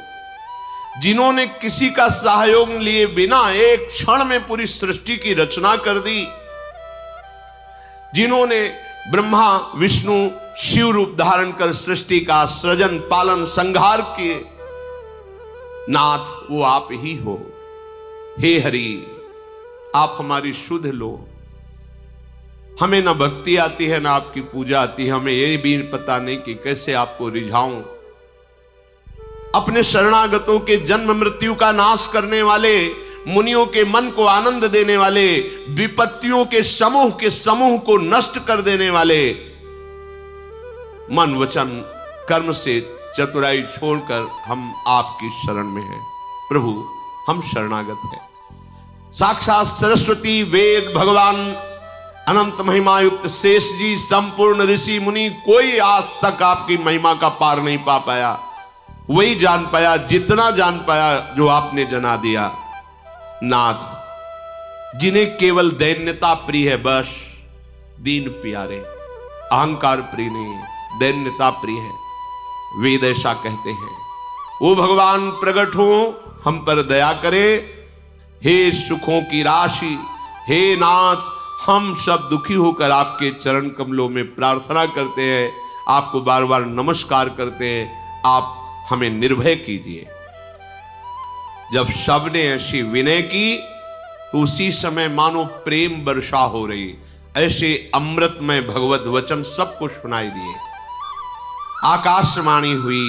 जिन्होंने किसी का सहयोग लिए बिना एक क्षण में पूरी सृष्टि की रचना कर दी, जिन्होंने ब्रह्मा विष्णु शिव रूप धारण कर सृष्टि का सृजन पालन संहार किए, नाथ वो आप ही हो। हे हरि, आप हमारी शुद्ध लो। हमें ना भक्ति आती है, ना आपकी पूजा आती है, हमें ये भी पता नहीं कि कैसे आपको रिझाऊं। अपने शरणागतों के जन्म मृत्यु का नाश करने वाले, मुनियों के मन को आनंद देने वाले, विपत्तियों के समूह को नष्ट कर देने वाले, मन वचन कर्म से चतुराई छोड़कर हम आपकी शरण में हैं। प्रभु हम शरणागत हैं, साक्षात सरस्वती, वेद, भगवान अनंत महिमा युक्त शेष जी, संपूर्ण ऋषि मुनि, कोई आज तक आपकी महिमा का पार नहीं पा पाया। वही जान पाया, जितना जान पाया जो आपने जना दिया। नाथ, जिन्हें केवल दैन्यता प्रिय है, बस दीन प्यारे, अहंकार प्रिय नहीं, दैन्यता प्रिय है। वेद ऐसा कहते हैं। वो भगवान प्रकट हो, हम पर दया करे। हे सुखों की राशि, हे नाथ, हम सब दुखी होकर आपके चरण कमलों में प्रार्थना करते हैं, आपको बार बार नमस्कार करते हैं, आप हमें निर्भय कीजिए। जब सबने ऐसी विनय की तो उसी समय मानो प्रेम वर्षा हो रही, ऐसे अमृतमय भगवत वचन सबको सुनाई दिए। आकाशवाणी हुई,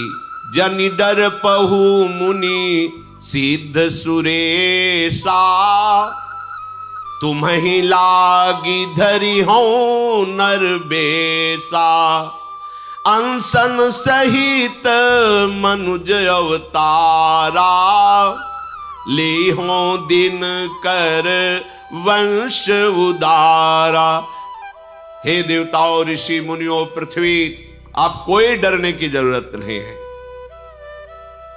जनि डर पहु मुनि सिद्ध सुरेशा, तुम्हि लागी धरि हो नर बेसा, अनशन सहित मनुज अवतारा, ले हो दिन कर वंश उदारा। हे देवताओं, ऋषि मुनियों, पृथ्वी, आप कोई डरने की जरूरत नहीं है।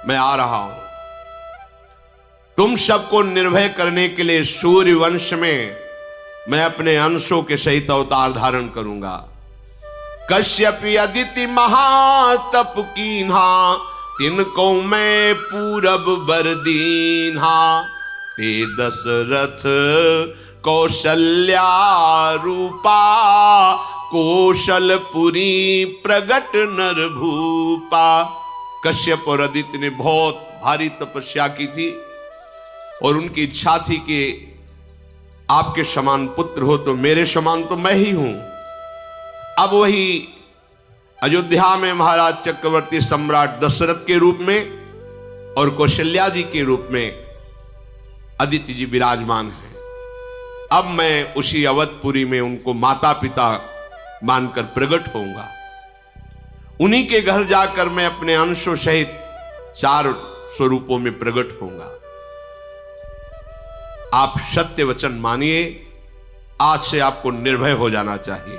मैं आ रहा हूं तुम सबको निर्भय करने के लिए। सूर्य वंश में मैं अपने अंशों के सहित अवतार धारण करूंगा। कश्यप अदिति महातप कीन्हा, तिनको मैं पूरब बर दीन्हा, ते दशरथ कौशल्या रूपा, कौशलपुरी प्रगट नर भूपा। कश्यप और अदिति ने बहुत भारी तपस्या की थी और उनकी इच्छा थी कि आपके समान पुत्र हो, तो मेरे समान तो मैं ही हूं। अब वही अयोध्या में महाराज चक्रवर्ती सम्राट दशरथ के रूप में और कौशल्या जी के रूप में अदिति जी विराजमान हैं। अब मैं उसी अवधपुरी में उनको माता पिता मानकर प्रकट होऊंगा। उन्हीं के घर जाकर मैं अपने अंशों सहित 4 स्वरूपों में प्रकट होऊंगा। आप सत्य वचन मानिए, आज से आपको निर्भय हो जाना चाहिए।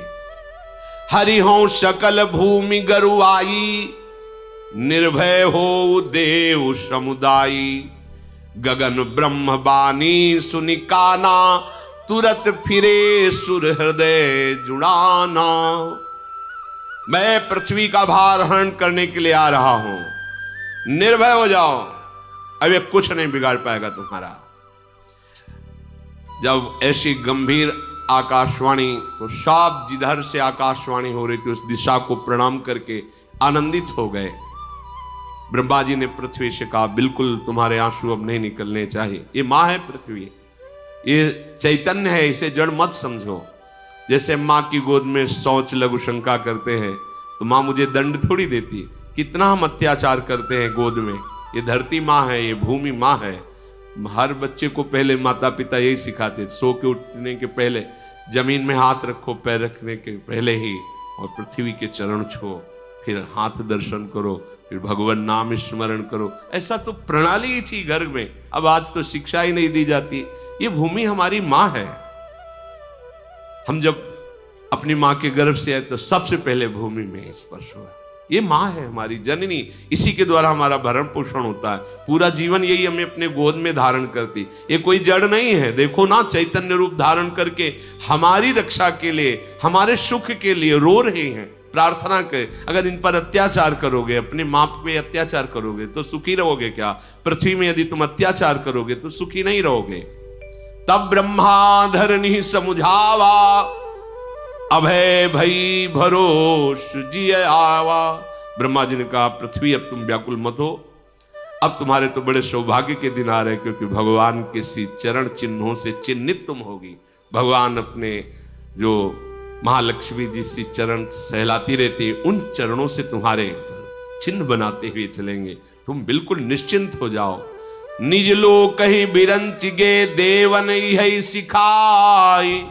हरि हो सकल भूमि गरुआई, निर्भय हो देव समुदायी, गगन ब्रह्म बानी सुनिकाना, तुरत फिरे सुर हृदय जुड़ाना। मैं पृथ्वी का भार हरण करने के लिए आ रहा हूं, निर्भय हो जाओ, अब ये कुछ नहीं बिगाड़ पाएगा तुम्हारा। जब ऐसी गंभीर आकाशवाणी, तो सब जिधर से आकाशवाणी हो रही थी उस दिशा को प्रणाम करके आनंदित हो गए। ब्रह्मा जी ने पृथ्वी से कहा, बिल्कुल तुम्हारे आंसू अब नहीं निकलने चाहिए। ये माँ है पृथ्वी, ये चैतन्य है, इसे जड़ मत समझो। जैसे माँ की गोद में शौच लघु शंका करते हैं तो माँ मुझे दंड थोड़ी देती। कितना हम अत्याचार करते हैं गोद में। ये धरती माँ है, ये भूमि माँ है। हर बच्चे को पहले माता पिता यही सिखाते, सो के उठने के पहले जमीन में हाथ रखो, पैर रखने के पहले ही, और पृथ्वी के चरण छुओ, फिर हाथ दर्शन करो, फिर भगवान नाम स्मरण करो। ऐसा तो प्रणाली ही थी घर में। अब आज तो शिक्षा ही नहीं दी जाती। ये भूमि हमारी माँ है। हम जब अपनी माँ के गर्भ से आए तो सबसे पहले भूमि में स्पर्श हुआ। ये माँ है हमारी जननी, इसी के द्वारा हमारा भरण पोषण होता है। पूरा जीवन यही हमें अपने गोद में धारण करती। ये कोई जड़ नहीं है। देखो ना, चैतन्य रूप धारण करके हमारी रक्षा के लिए, हमारे सुख के लिए रो रहे हैं। प्रार्थना कर, अगर इन पर अत्याचार करोगे, अपने माँ पे अत्याचार करोगे तो सुखी रहोगे क्या? पृथ्वी में यदि तुम अत्याचार करोगे तो सुखी नहीं रहोगे। तब ब्रह्मा धरनी समुझावा, अभय भई भरोस जिय आवा। ब्रह्मा जी ने कहा, पृथ्वी अब तुम व्याकुल मत हो, अब तुम्हारे तो बड़े सौभाग्य के दिन आ रहे, क्योंकि भगवान के सी चरण चिन्हों से चिन्हित तुम होगी। भगवान अपने जो महालक्ष्मी जी सी चरण सहलाती रहती है, उन चरणों से तुम्हारे चिन्ह बनाते हुए चलेंगे। तुम बिल्कुल निश्चिंत हो जाओ। निज लोक कहीं बिरंच गे देवन है सिखाई,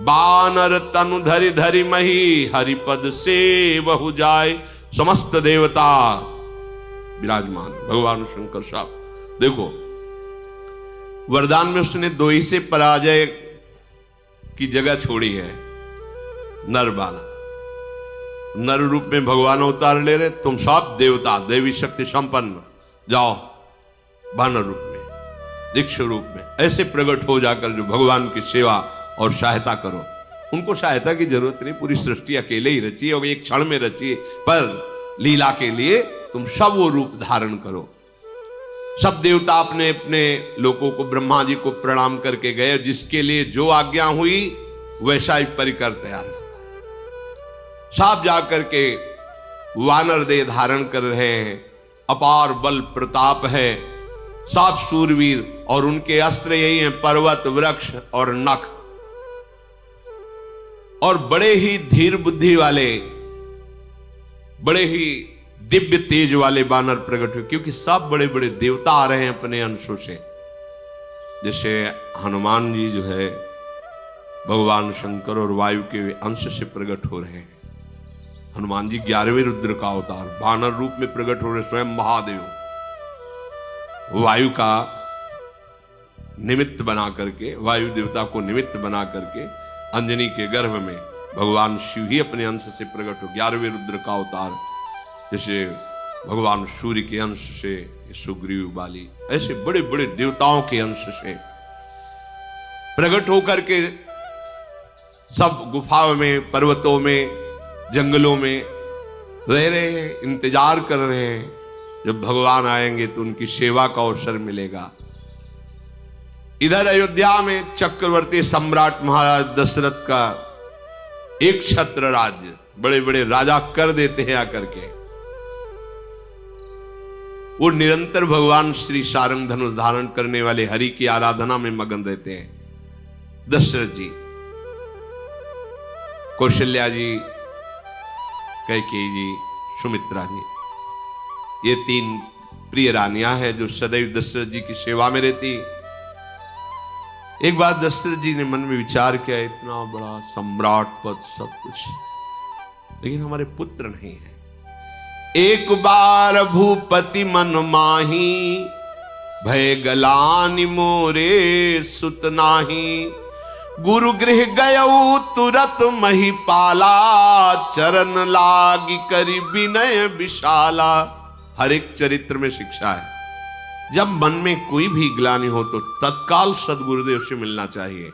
बानर तनु धरि धरि मही हरिपद से बहु जाए। समस्त देवता विराजमान, भगवान शंकर साहब। देखो, वरदान में उसने दो ही से पराजय की जगह छोड़ी है, नर बानर। नर रूप में भगवान अवतार ले रहे, तुम सब देवता देवी शक्ति संपन्न जाओ बानर रूप में, दीक्ष रूप में ऐसे प्रकट हो जाकर जो भगवान की सेवा और सहायता करो। उनको सहायता की जरूरत नहीं, पूरी सृष्टि अकेले ही रची है, एक क्षण में रची है, पर लीला के लिए तुम सब वो रूप धारण करो। सब देवता अपने अपने लोगों को ब्रह्मा जी को प्रणाम करके गए, जिसके लिए जो आज्ञा हुई वैसा ही परिकर तैयार होगा। सब जाकर के वानर देह धारण कर रहे हैं, अपार बल प्रताप है, सब सूरवीर, और उनके अस्त्र यही हैं पर्वत वृक्ष और नख। और बड़े ही धीर बुद्धि वाले, बड़े ही दिव्य तेज वाले बानर प्रकट हुए, क्योंकि सब बड़े बड़े देवता आ रहे हैं अपने अंशों से। जैसे हनुमान जी जो है भगवान शंकर और वायु के अंश से प्रकट हो रहे हैं। हनुमान जी 11वें रुद्र का अवतार बानर रूप में प्रकट हो रहे, स्वयं महादेव वायु का निमित्त बना करके, वायु देवता को निमित्त बना करके अंजनी के गर्भ में भगवान शिव ही अपने अंश से प्रकट हो, 11वें रुद्र का अवतार। जैसे भगवान सूर्य के अंश से सुग्रीव बाली, ऐसे बड़े बड़े देवताओं के अंश से प्रकट होकर के सब गुफाओं में, पर्वतों में, जंगलों में रह रहे हैं, इंतजार कर रहे हैं जब भगवान आएंगे तो उनकी सेवा का अवसर मिलेगा। इधर अयोध्या में चक्रवर्ती सम्राट महाराज दशरथ का एक छत्र राज्य, बड़े बड़े राजा कर देते हैं आकर के, वो निरंतर भगवान श्री सारंग धनुष धारण करने वाले हरि की आराधना में मगन रहते हैं। दशरथ जी, कौशल्या जी, कैकेयी जी, सुमित्रा जी, ये 3 प्रिय रानियां हैं जो सदैव दशरथ जी की सेवा में रहती। एक बार दशरथ जी ने मन में विचार किया, इतना बड़ा सम्राट पद सब कुछ, लेकिन हमारे पुत्र नहीं है। एक बार भूपति मन माही, भय गलानि मोरे सुत नाही। गुरु गृह गयऊ तुरत महिपाला, चरण लागी करी विनय विशाला। हर एक चरित्र में शिक्षा है, जब मन में कोई भी ग्लानि हो तो तत्काल सदगुरुदेव से मिलना चाहिए।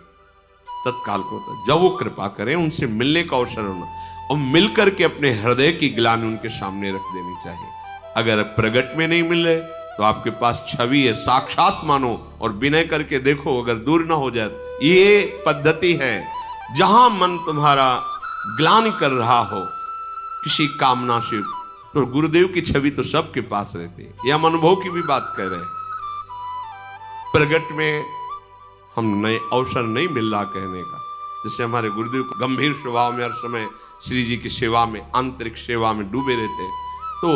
तत्काल को जब वो कृपा करें उनसे मिलने का अवसर होना, और मिलकर के अपने हृदय की ग्लानि उनके सामने रख देनी चाहिए। अगर प्रगट में नहीं मिल रहे तो आपके पास छवि है, साक्षात मानो और विनय करके देखो, अगर दूर ना हो जाए। ये पद्धति है, जहां मन तुम्हारा ग्लानि कर रहा हो किसी कामना से, तो गुरुदेव की छवि तो सबके पास रहती है। यह हम अनुभव की भी बात कह रहे हैं। प्रगट में हम नए अवसर नहीं मिल रहा कहने का, जैसे हमारे गुरुदेव को गंभीर स्वभाव में हर समय श्री जी की सेवा में, आंतरिक सेवा में डूबे रहते, तो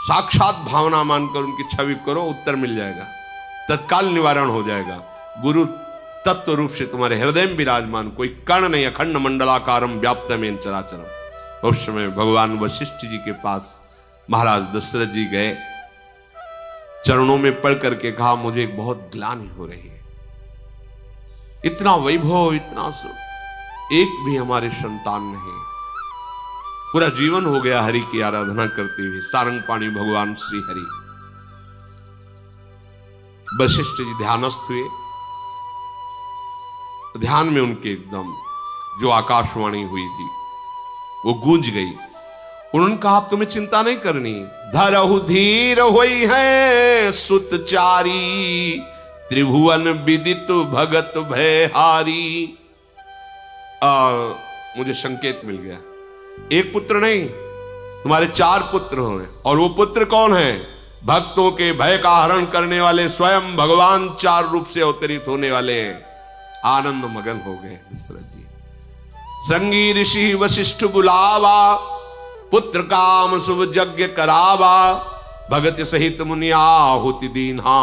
साक्षात भावना मानकर उनकी छवि करो, उत्तर मिल जाएगा, तत्काल निवारण हो जाएगा। गुरु तत्व रूप से तुम्हारे हृदय में विराजमान, कोई कर्ण नहीं, अखंड मंडलाकारम व्याप्तमेन चराचरम। उस समय भगवान वशिष्ठ जी के पास महाराज दशरथ जी गए, चरणों में पढ़ करके कहा, मुझे बहुत ग्लानि हो रही है, इतना वैभव, इतना सुख, एक भी हमारे संतान नहीं। पूरा जीवन हो गया हरि की आराधना करते हुए, सारंग पाणी भगवान श्री हरि। वशिष्ठ जी ध्यानस्थ हुए, ध्यान में उनके एकदम जो आकाशवाणी हुई थी वो गूंज गई। उन्होंने कहा, आप तुम्हें चिंता नहीं करनी, धरहु धीर होई है सुतचारी, त्रिभुवन विदित भगत भयहारी। मुझे संकेत मिल गया, एक पुत्र नहीं, तुम्हारे 4 पुत्र हुए, और वो पुत्र कौन है? भक्तों के भय का हरण करने वाले स्वयं भगवान 4 रूप से अवतरित होने वाले हैं। आनंद मगन हो गए दशरथ जी। संगी ऋषि वशिष्ठ बुलावा, पुत्र काम शुभ यज्ञ करावा, भगत सहित मुनि आहुति दीन्हा,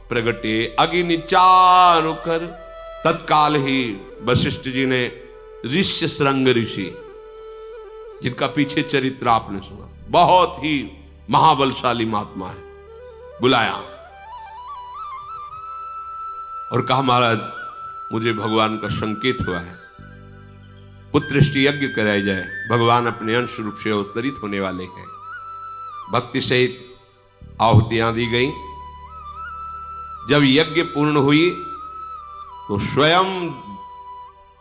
प्रगटे अग्नि चारु कर। तत्काल ही वशिष्ठ जी ने ऋष्य श्रृंग ऋषि, जिनका पीछे चरित्र आपने सुना, बहुत ही महाबलशाली महात्मा है, बुलाया। और कहा महाराज मुझे भगवान का संकेत हुआ है, पुत्रष्टि यज्ञ कराया जाए, भगवान अपने अंश रूप से अवतरित होने वाले हैं। भक्ति सहित आहुतियां दी गई। जब यज्ञ पूर्ण हुई तो स्वयं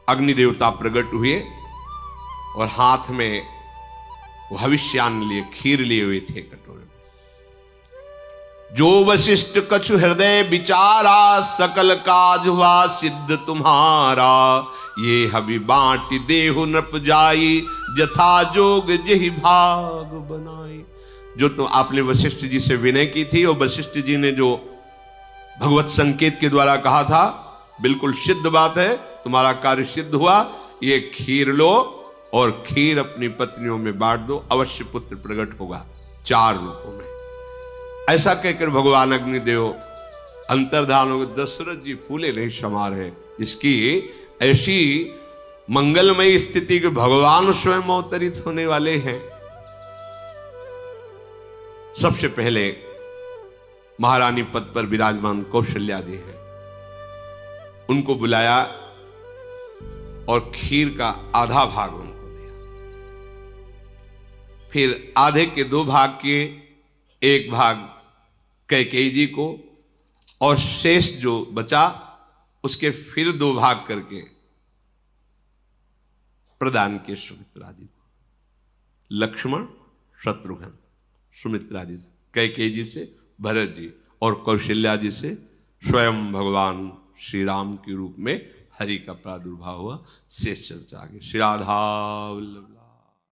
अग्निदेवता प्रकट हुए और हाथ में भविष्यान्न लिए, खीर लिए हुए थे कटोरे में। जो वशिष्ठ कछु हृदय विचारा, सकल काज हुआ सिद्ध तुम्हारा। ये हबि बांट देहु नृप जाई, जथा जोग जेहि भाग बनाई। जो तो आपने वशिष्ठ जी से विनय की थी और वशिष्ठ जी ने जो भगवत संकेत के द्वारा कहा था, बिल्कुल सिद्ध बात है, तुम्हारा कार्य सिद्ध हुआ। ये खीर लो और खीर अपनी पत्नियों में बांट दो, अवश्य पुत्र प्रकट होगा 4 रूपों में। ऐसा कहकर भगवान अग्निदेव अंतर्धान हो गए। दशरथ जी फूले नहीं समा रहे, जिसकी ऐसी मंगलमयी स्थिति के भगवान स्वयं अवतरित होने वाले हैं। सबसे पहले महारानी पद पर विराजमान कौशल्या जी हैं, उनको बुलाया और खीर का आधा भाग उनको दिया। फिर आधे के 2 भाग किए, 1 भाग कैकेयी जी को और शेष जो बचा उसके फिर 2 भाग करके प्रदान किए सुमित्रा जी को। लक्ष्मण, शत्रुघ्न, सुमित्रा जी से, कैकेयी जी से भरत जी और कौशल्या जी से स्वयं भगवान श्री राम के रूप में हरि का प्रादुर्भाव हुआ। शेष चर्चा आगे। श्री राधा वल्लभ।